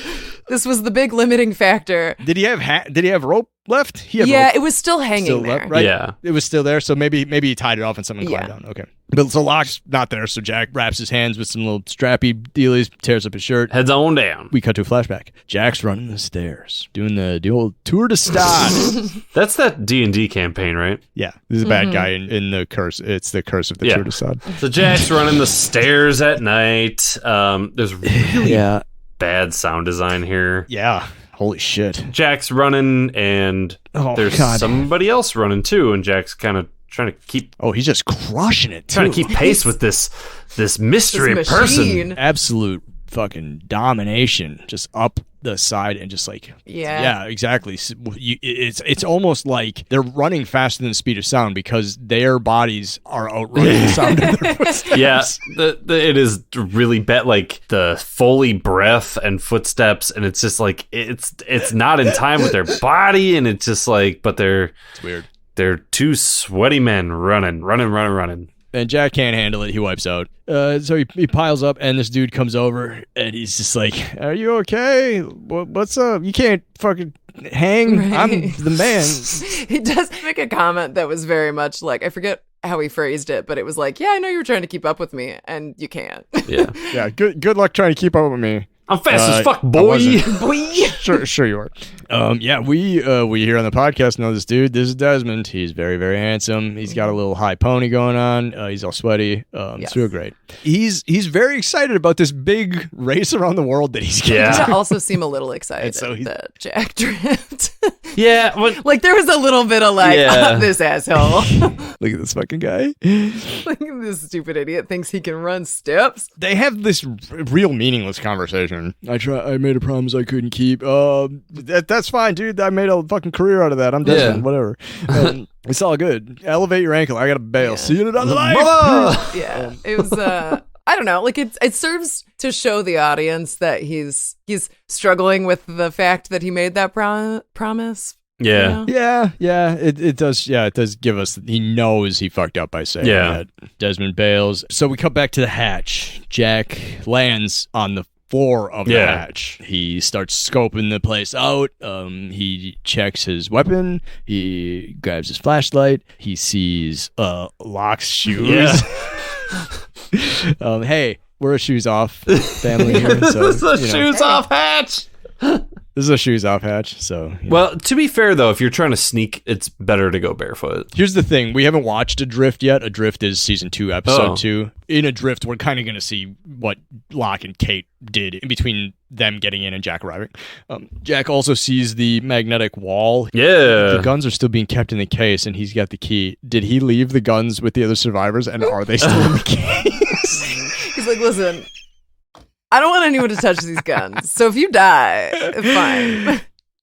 This was the big limiting factor. Did he have rope left? He had rope. It was still hanging there. Right? Yeah. It was still there, so maybe he tied it off and someone climbed down. Okay. But so Locke's not there, so Jack wraps his hands with some little strappy dealies, tears up his shirt. Heads on down. We cut to a flashback. Jack's running the stairs, doing the old tour de stade. That's that D&D campaign, right? Yeah. This is a bad guy in the curse. It's the curse of the tour de stade. So Jack's running the stairs at night. There's really bad sound design here. Yeah. Holy shit. Jack's running, and there's somebody else running too, and Jack's kind of trying to keep... Oh, he's just crushing it, too. Trying to keep pace with this mystery person. Absolute fucking domination. Just up the side and just like... Yeah, exactly. It's almost like they're running faster than the speed of sound because their bodies are outrunning the sound of their footsteps. Yeah, it is really bad. Like the Foley breath and footsteps, and it's just like it's not in time with their body, and it's just like, but it's weird. They're two sweaty men running. And Jack can't handle it. He wipes out. So he piles up, and this dude comes over, and he's just like, "Are you okay? What's up? You can't fucking hang. Right. I'm the man." He does make a comment that was very much like, I forget how he phrased it, but it was like, "Yeah, I know you were trying to keep up with me, and you can't." Yeah. Yeah. Good luck trying to keep up with me. I'm fast as fuck, boy. Sure you are. We here on the podcast know this dude. This is Desmond. He's very, very handsome. He's got a little high pony going on. He's all sweaty. It's real great. He's very excited about this big race around the world that he's getting. Yeah. Also seem a little excited that Jack dripped. Yeah. Like there was a little bit of like, this asshole. Look at this fucking guy. Look at this stupid idiot thinks he can run steps. They have this real meaningless conversation. I made a promise I couldn't keep. That's fine, dude. I made a fucking career out of that. I'm Desmond, whatever. It's all good. Elevate your ankle. I gotta bail. See you down the line. Yeah, it was. I don't know. Like it serves to show the audience that he's struggling with the fact that he made that promise. Yeah. You know? Yeah. It does. Yeah, it does give us. He knows he fucked up by saying that. Desmond bails. So we come back to the hatch. Jack lands on the floor of the hatch. He starts scoping the place out. He checks his weapon. He grabs his flashlight. He sees Locke's shoes. Yeah. Hey, we're a shoes off family here. This is a shoes off hatch. This is a shoes off hatch. So well, to be fair though, if you're trying to sneak, it's better to go barefoot. Here's the thing: we haven't watched Adrift yet. Adrift is season 2, episode 2. In Adrift, we're kind of going to see what Locke and Kate did in between them getting in and Jack arriving. Jack also sees the magnetic wall. Yeah, the guns are still being kept in the case, and he's got the key. Did he leave the guns with the other survivors, and are they still in the case? He's like, listen. I don't want anyone to touch these guns. So if you die, fine.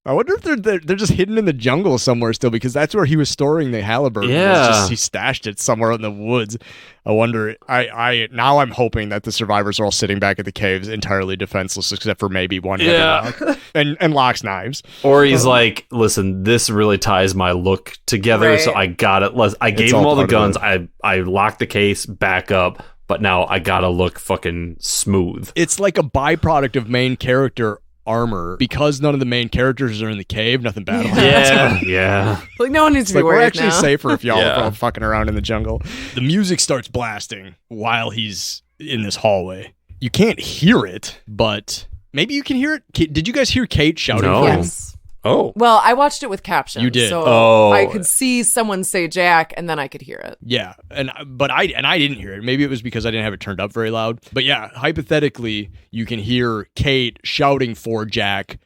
I wonder if they're just hidden in the jungle somewhere still, because that's where he was storing the Halliburton. Yeah. He stashed it somewhere in the woods. I wonder. Now I'm hoping that the survivors are all sitting back at the caves entirely defenseless, except for maybe one Locke and Locke's knives. Or he's like, listen, this really ties my look together, Right. so I got it. I gave him all the guns. I locked the case back up, but now I gotta look fucking smooth. It's like a byproduct of main character armor, because none of the main characters are in the cave. Nothing bad about Yeah, yeah. Like, no one needs to be Like, we're worried actually now. safer if y'all Yeah. are all fucking around in the jungle. The music starts blasting while he's in this hallway. You can't hear it, but maybe you can hear it. Did you guys hear Kate shouting? No. for him? Yes. Oh. Well, I watched it with captions. You did. So Oh. I could see someone say Jack, and then I could hear it. Yeah, but I didn't hear it. Maybe it was because I didn't have it turned up very loud. But yeah, hypothetically, you can hear Kate shouting for Jack,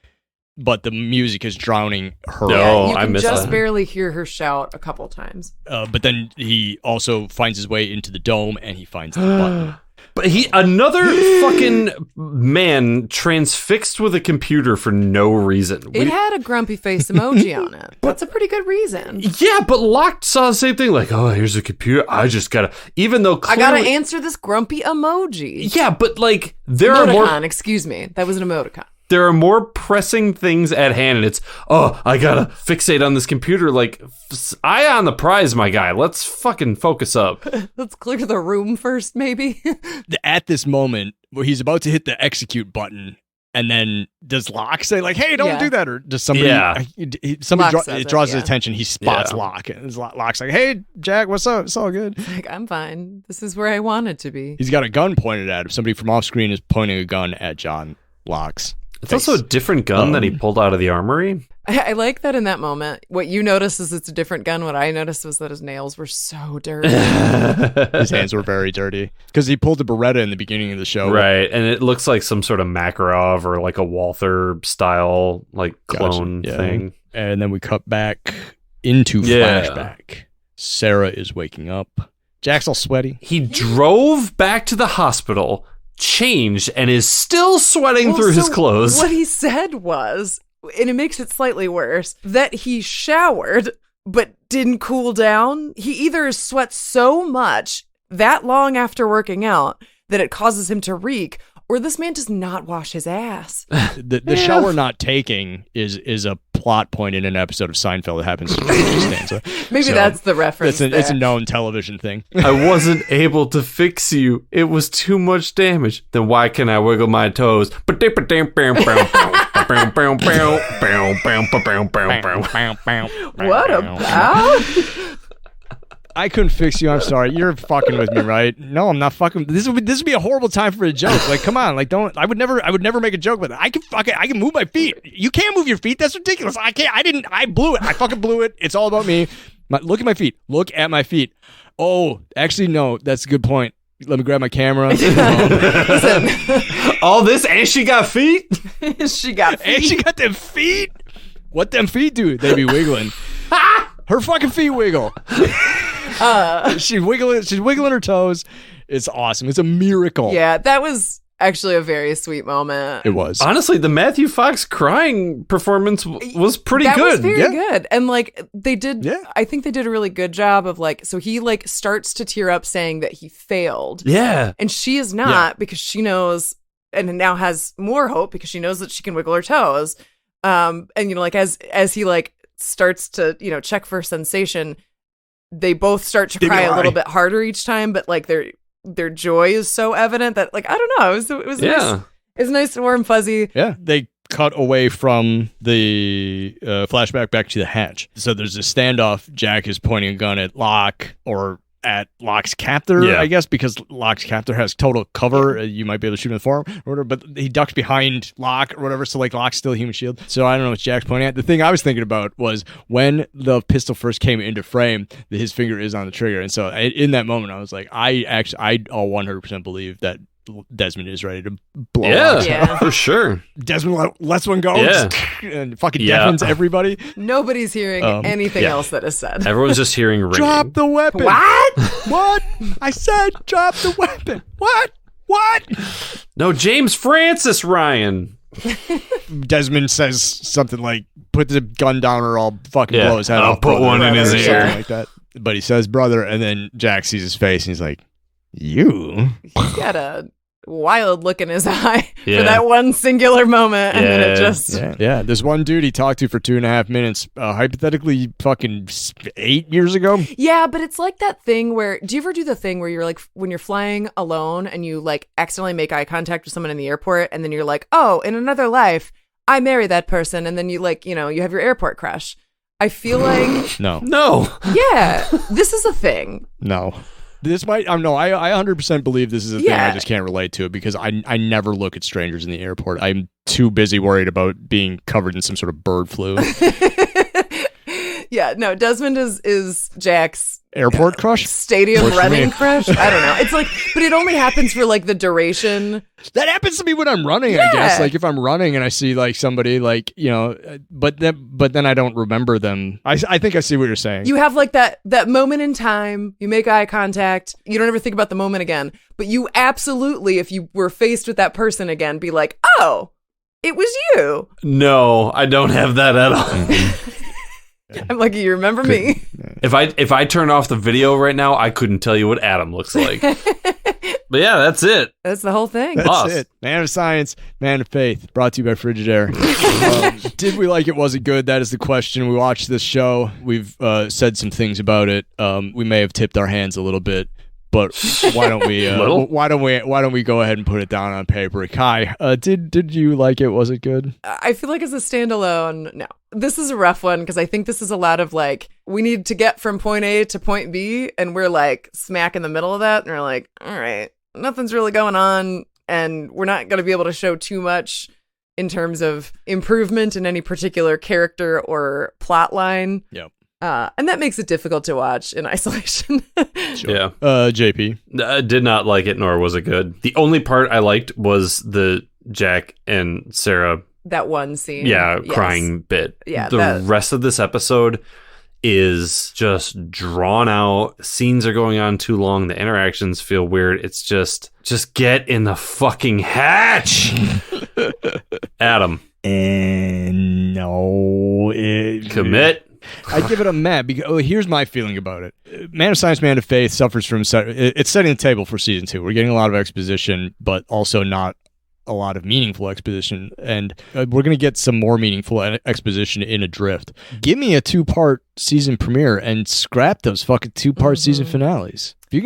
but the music is drowning her. No. You I can missed just that. barely hear her shout a couple times. But then he also finds his way into the dome, and he finds the button. But another fucking man transfixed with a computer for no reason. It had a grumpy face emoji on it. That's a pretty good reason. Yeah, but Locke saw the same thing. Like, oh, here's a computer. I just gotta, even though I clearly, gotta answer this grumpy emoji. Yeah, but like there are more. Emoticon, excuse me. That was an emoticon. There are more pressing things at hand, and it's, oh, I gotta fixate on this computer. Like, eye on the prize, my guy. Let's fucking focus up. Let's clear the room first, maybe. At this moment where he's about to hit the execute button, and then does Locke say like, "Hey, don't Yeah. do that," or does somebody? Yeah. Somebody Locke says it draws it, his yeah. attention. He spots Yeah. Locke, and Locke's like, "Hey, Jack, what's up? It's all good." Like, I'm fine. This is where I wanted to be. He's got a gun pointed at him. Somebody from off screen is pointing a gun at John Locke's. It's also a different gun that he pulled out of the armory. I like that in that moment. What you notice is it's a different gun. What I noticed was that his nails were so dirty. His hands were very dirty because he pulled a Beretta in the beginning of the show. Right, and it looks like some sort of Makarov or like a Walther style like clone Gotcha. Yeah. thing. And then we cut back into Yeah. flashback. Sarah is waking up. Jack's all sweaty. He drove back to the hospital, changed, and is still sweating Well, through his so clothes. What he said was, and it makes it slightly worse, that he showered but didn't cool down. He either sweats so much that long after working out that it causes him to reek, or this man does not wash his ass. The shower not taking is a plot point in an episode of Seinfeld that happens in each stanza. Maybe So, that's the reference. It's a there. known television thing. I wasn't able to fix you. It was too much damage. Then why can I wiggle my toes? What What about? I couldn't fix you. I'm sorry. You're fucking with me, right? No, I'm not fucking. This would be a horrible time for a joke. Like, come on. Like, don't. I would never make a joke with it. I can move my feet. You can't move your feet. That's ridiculous. I can't. I blew it. I fucking blew it. It's all about me. Look at my feet. Look at my feet. Oh, actually, no. That's a good point. Let me grab my camera. Listen, All this and she got feet? she got And she got them feet. What them feet do? They be wiggling. Her fucking feet wiggle. She's wiggling her toes. It's awesome. It's a miracle. Yeah, that was actually a very sweet moment. It was. Honestly, the Matthew Fox crying performance was pretty That good. was very Yeah. good. And like they did, Yeah. I think they did a really good job of like, so he like starts to tear up saying that he failed. Yeah. And she is not because she knows and now has more hope because she knows that she can wiggle her toes. And you know, like as he like starts to, you know, check for sensation, they both start to They cry a cry. little bit harder each time, but like their joy is so evident that like I don't know, it was Yeah. nice. It was nice and warm fuzzy. Yeah. They cut away from the flashback back to the hatch. So there's a standoff. Jack is pointing a gun at Locke or at Locke's captor, Yeah. I guess, because Locke's captor has total cover. You might be able to shoot him in the forearm or whatever, but he ducks behind Locke or whatever. So like Locke's still a human shield. So I don't know what Jack's pointing at. The thing I was thinking about was when the pistol first came into frame, his finger is on the trigger. And so in that moment, I was like, I all 100% believe that Desmond is ready to blow up. Yeah. for sure. Desmond lets one go Yeah. and fucking Yeah. deafens everybody. Nobody's hearing anything yeah. else that is said. Everyone's just hearing ringing. Drop the weapon. What? What? I said drop the weapon. What? No, James Francis, Ryan. Desmond says something like, put the gun down or I'll fucking blow his head I'll off. put brother," one in his or something ear. like that. But he says brother, and then Jack sees his face and he's like, you? He's got a wild look in his eye Yeah. for that one singular moment, and then it just Yeah. There's one dude he talked to for 2.5 minutes, hypothetically fucking 8 years ago. Yeah, but it's like that thing where, do you ever do the thing where you're like, when you're flying alone and you like accidentally make eye contact with someone in the airport, and then you're like, oh, in another life, I marry that person, and then you like, you have your airport crush. I feel like, No. yeah, this is a thing. No. This might, I 100% believe this is a thing. I just can't relate to it because I never look at strangers in the airport. I'm too busy worried about being covered in some sort of bird flu. Yeah, no, Desmond is Jack's Airport crush? stadium Works for running me. crush. I don't know. It's like, but it only happens for like the duration. That happens to me when I'm running, I guess. Like if I'm running and I see like somebody like, but then I don't remember them. I think I see what you're saying. You have like that moment in time, you make eye contact, you don't ever think about the moment again, but you absolutely, if you were faced with that person again, be like, oh, it was you. No, I don't have that at all. I'm like, you remember me? If I turn off the video right now, I couldn't tell you what Adam looks like. But yeah, that's it. That's the whole thing. That's Us. it. Man of science, man of faith. Brought to you by Frigidaire. Did we like it? Was it good? That is the question. We watched this show. We've said some things about it. We may have tipped our hands a little bit, but why don't we? Why don't we go ahead and put it down on paper? Kai, did you like it? Was it good? I feel like as a standalone, no. This is a rough one because I think this is a lot of like, we need to get from point A to point B, and we're like smack in the middle of that, and we're like, all right, nothing's really going on, and we're not going to be able to show too much in terms of improvement in any particular character or plot line. Yep. And that makes it difficult to watch in isolation. Sure. Yeah. JP. I did not like it, nor was it good. The only part I liked was the Jack and Sarah That one scene. yes. Yes. crying bit. Yeah, The rest of this episode is just drawn out. Scenes are going on too long. The interactions feel weird. It's just get in the fucking hatch. Adam. And no. Commit. I'd give it a meh because here's my feeling about it. Man of Science, Man of Faith suffers from it's setting the table for season 2. We're getting a lot of exposition, but also not a lot of meaningful exposition, and we're going to get some more meaningful exposition in Adrift. Give me a 2-part season premiere and scrap those fucking 2-part season finales. If you're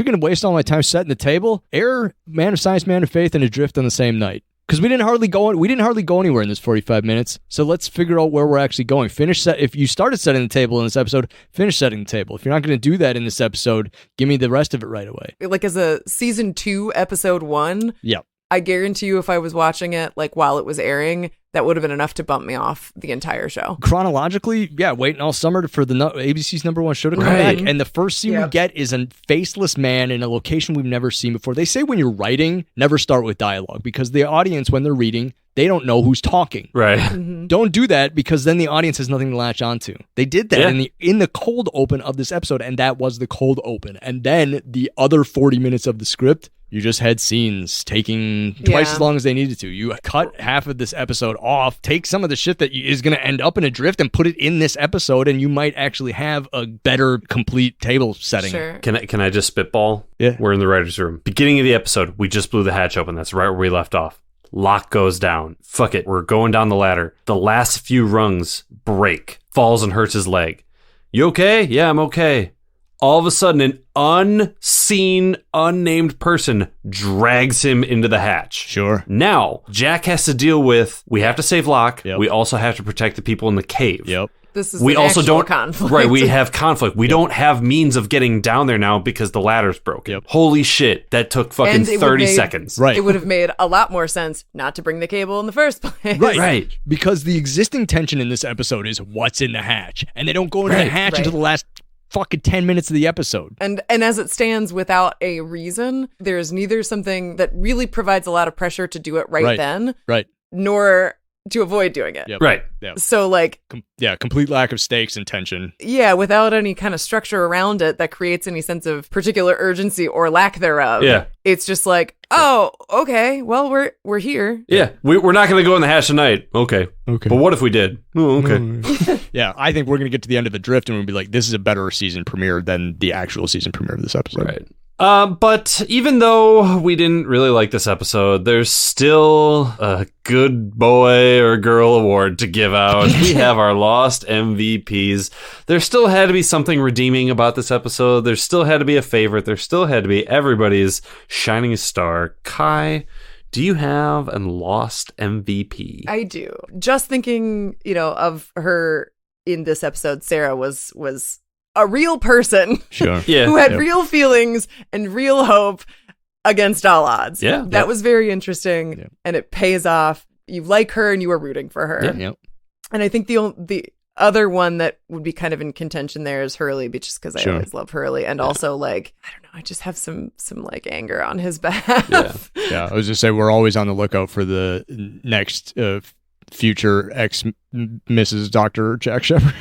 going to waste all my time setting the table, air Man of Science, Man of Faith, and Adrift on the same night. Because we didn't hardly go anywhere in this 45 minutes. So let's figure out where we're actually going. If you started setting the table in this episode, finish setting the table. If you're not going to do that in this episode, give me the rest of it right away. Like as a season 2, episode 1. Yep. I guarantee you, if I was watching it like while it was airing, that would have been enough to bump me off the entire show. Chronologically, yeah, waiting all summer for the ABC's #1 show to come back. And the first scene we get is a faceless man in a location we've never seen before. They say when you're writing, never start with dialogue because the audience, when they're reading, they don't know who's talking. Right. Mm-hmm. Don't do that because then the audience has nothing to latch onto. They did that in the cold open of this episode, and that was the cold open. And then the other 40 minutes of the script, you just had scenes taking twice as long as they needed to. You cut half of this episode off, take some of the shit that is going to end up in Adrift and put it in this episode, and you might actually have a better complete table setting. Sure. Can I just spitball? Yeah. We're in the writer's room. Beginning of the episode, we just blew the hatch open. That's right where we left off. Lock goes down. Fuck it. We're going down the ladder. The last few rungs break. Falls and hurts his leg. You okay? Yeah, I'm okay. All of a sudden, an unseen, unnamed person drags him into the hatch. Sure. Now, Jack has to deal with, we have to save Locke. Yep. We also have to protect the people in the cave. Yep. This is We an also actual don't conflict. Right, we have conflict. We don't have means of getting down there now because the ladder's broken. Yep. Holy shit, that took fucking And it 30 made- seconds. Right. It would have made a lot more sense not to bring the cable in the first place. Right. Because the existing tension in this episode is what's in the hatch. And they don't go into the hatch until the last fucking 10 minutes of the episode. And as it stands, without a reason, there's neither something that really provides a lot of pressure to do it right then, Right. nor to avoid doing it. Yep. Right. Yeah. So like, Complete lack of stakes and tension. yeah, without any kind of structure around it that creates any sense of particular urgency or lack thereof. Yeah. It's just like, oh, okay, well, we're here. Yeah. We're not going to go in the hatch tonight. Okay. Okay. But what if we did? Oh, okay. Yeah, I think we're going to get to the end of the drift and we'll be like, this is a better season premiere than the actual season premiere of this episode. Right. But even though we didn't really like this episode, there's still a good boy or girl award to give out. We have our lost MVPs. There still had to be something redeeming about this episode. There still had to be a favorite. There still had to be everybody's shining star. Kai, do you have a lost MVP? I do. Just thinking, of her in this episode, Sarah was a real person. Sure. Yeah. Who had real feelings and real hope against all odds. Yeah. That was very interesting, and it pays off. You like her and you were rooting for her. Yeah. Yep. And I think the other one that would be kind of in contention there is Hurley, just because I always love Hurley, and also like, I don't know, I just have some like anger on his behalf. Yeah. I was just say we're always on the lookout for the next future ex Mrs. Dr. Jack Shepard.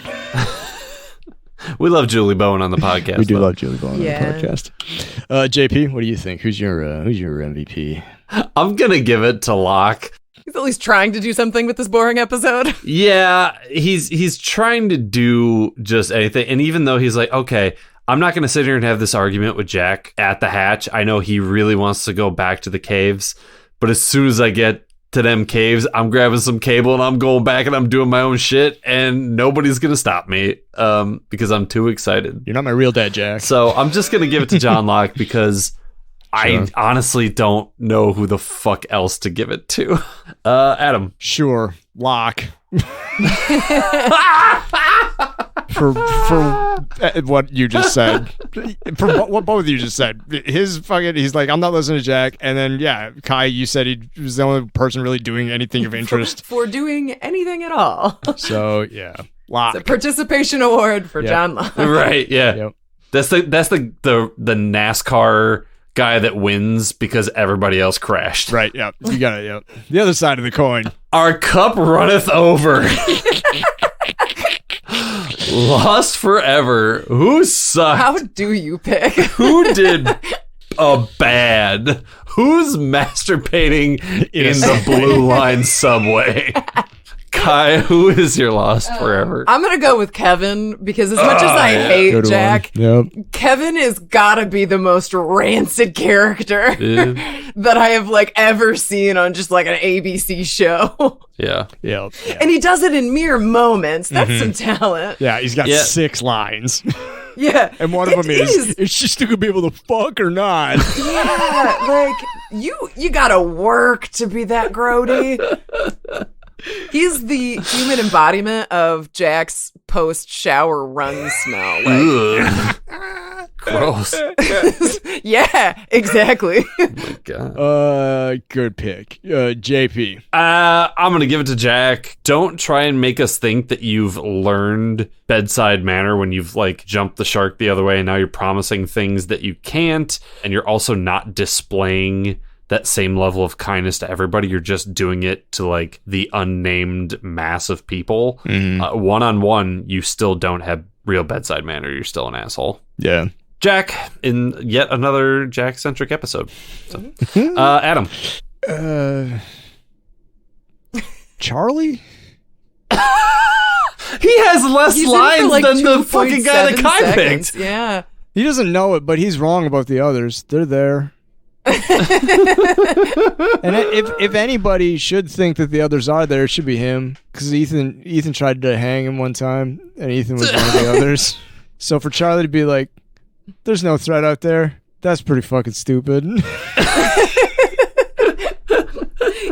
We love Julie Bowen on the podcast. We do though. love Julie Bowen on the podcast. JP, what do you think? Who's your MVP? I'm going to give it to Locke. He's at least trying to do something with this boring episode. Yeah, he's trying to do just anything. And even though he's like, okay, I'm not going to sit here and have this argument with Jack at the hatch. I know he really wants to go back to the caves. But as soon as I get to them caves, I'm grabbing some cable and I'm going back and I'm doing my own shit. And nobody's going to stop me because I'm too excited. You're not my real dad, Jack. So I'm just going to give it to John Locke because I honestly don't know who the fuck else to give it to. Adam. Sure. Locke. for what you just said. For what both of you just said. He's like, I'm not listening to Jack. And then, Kai, you said he was the only person really doing anything of interest. For doing anything at all. So, Locke. It's a participation award for John Locke. Right, yeah. Yep. That's the NASCAR guy that wins because everybody else crashed. Right, yeah. You got it, yep. The other side of the coin. Our cup runneth over. Lost forever. Who sucked? How do you pick? Who did a bad? Who's masturbating in the Blue Line subway? Kai, who is your lost forever? I'm going to go with Kevin because as much as I hate Good Jack, Kevin has got to be the most rancid character that I have ever seen on just an ABC show. Yeah. And he does it in mere moments. That's some talent. Yeah, he's got 6 lines. Yeah. And one of them is she still gonna be able to fuck or not? Yeah, you gotta work to be that grody. He's the human embodiment of Jack's post-shower run smell. Gross. Yeah, exactly. Oh my God. Good pick. JP. I'm going to give it to Jack. Don't try and make us think that you've learned bedside manner when you've jumped the shark the other way and now you're promising things that you can't, and you're also not displaying that same level of kindness to everybody. You're just doing it to the unnamed mass of people. One-on-one, you still don't have real bedside manner. You're still an asshole. Yeah. Jack, in yet another Jack-centric episode. So, Adam. Charlie? He has less He's lines in for, than the fucking guy that Kai seconds. picked. Yeah. He doesn't know it, but he's wrong about the others. They're there. And if anybody should think that the others are there, it should be him. Because Ethan tried to hang him one time, and Ethan was one of the others. So for Charlie to be like, there's no threat out there, that's pretty fucking stupid.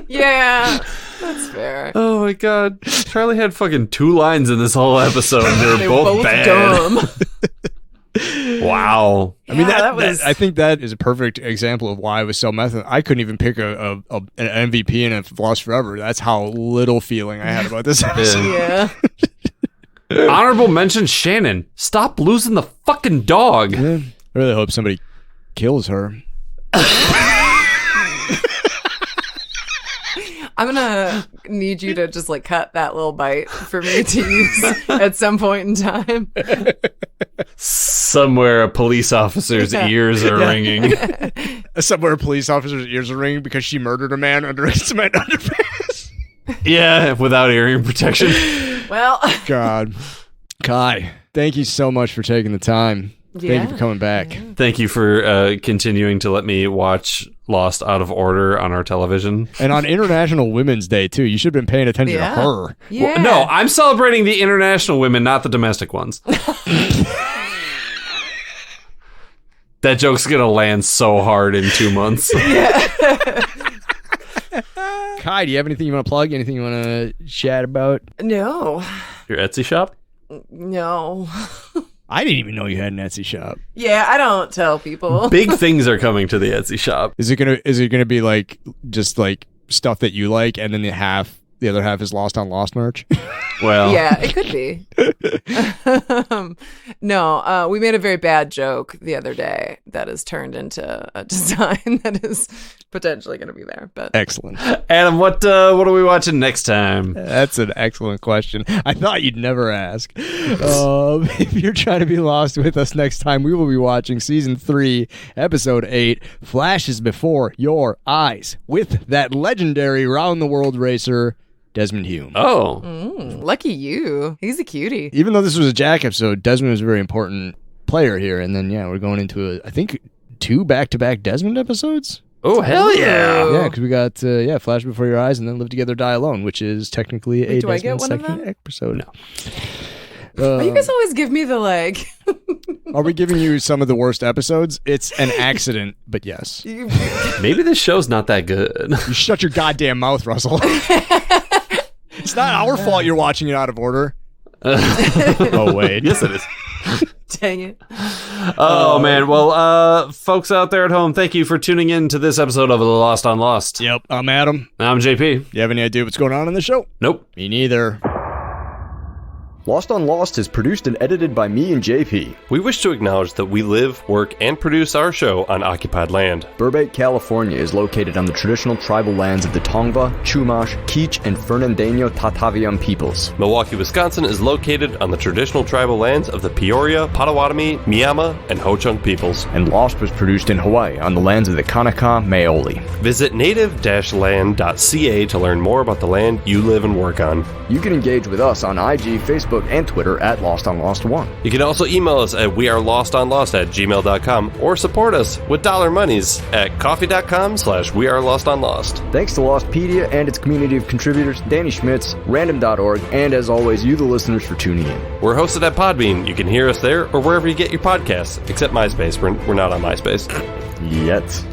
Yeah, that's fair. Oh my God. Charlie had fucking 2 lines in this whole episode, and they were both bad. Dumb. Wow. I mean, that I think that is a perfect example of why I was so method. I couldn't even pick an MVP and a Lost Forever. That's how little feeling I had about this episode. Yeah. Honorable mention, Shannon. Stop losing the fucking dog. Yeah. I really hope somebody kills her. I'm gonna need you to just like cut that little bite for me to use at some point in time. Somewhere a police officer's ears are ringing. Somewhere a police officer's ears are ringing because she murdered a man under a cement underpass. Yeah, without hearing protection. Well, God. Kai, thank you so much for taking the time. Thank you for coming back. Thank you for continuing to let me watch Lost out of order on our television. And on International Women's Day, too. You should have been paying attention to her. Yeah. Well, no, I'm celebrating the international women, not the domestic ones. That joke's going to land so hard in 2 months. Kai, do you have anything you want to plug? Anything you want to chat about? No. Your Etsy shop? No. I didn't even know you had an Etsy shop. Yeah, I don't tell people. Big things are coming to the Etsy shop. Is it gonna be like just like stuff that you like, and then the other half is Lost on Lost merch? Well, yeah, it could be. No, we made a very bad joke the other day that has turned into a design that is potentially going to be there. But Excellent. Adam, what are we watching next time? That's an excellent question. I thought you'd never ask. If you're trying to be lost with us next time, we will be watching Season 3, Episode 8, Flashes Before Your Eyes, with that legendary round-the-world racer, Desmond Hume. Oh. Lucky you. He's a cutie. Even though this was a Jack episode, Desmond was a very important player here. And then, we're going into, I think, 2 back-to-back Desmond episodes? Oh, hell yeah. Yeah, because we got, Flash Before Your Eyes and then Live Together, Die Alone, which is technically a do I get Desmond one of second them? episode. Oh, you guys always give me the leg. Are we giving you some of the worst episodes? It's an accident, but yes. Maybe this show's not that good. You shut your goddamn mouth, Russell. It's not our fault you're watching it out of order. Oh, wait. Yes, it is. Dang it. Oh, man. Well, folks out there at home, thank you for tuning in to this episode of Lost on Lost. Yep, I'm Adam. I'm JP. You have any idea what's going on in the show? Nope. Me neither. Lost on Lost is produced and edited by me and JP. We wish to acknowledge that we live, work, and produce our show on occupied land. Burbank, California is located on the traditional tribal lands of the Tongva, Chumash, Kizh, and Fernandino Tataviam peoples. Milwaukee, Wisconsin is located on the traditional tribal lands of the Peoria, Potawatomi, Miama, and Ho-Chunk peoples. And Lost was produced in Hawaii on the lands of the Kanaka Maoli. Visit native-land.ca to learn more about the land you live and work on. You can engage with us on IG, Facebook, and Twitter at Lost on Lost 1. You can also email us at wearelostonlost@gmail.com or support us with dollar monies at coffee.com/wearelostonlost. Thanks to Lostpedia and its community of contributors, Danny Schmitz, Random.org, and as always, you the listeners for tuning in. We're hosted at Podbean. You can hear us there or wherever you get your podcasts, except MySpace. We're not on MySpace. Yet.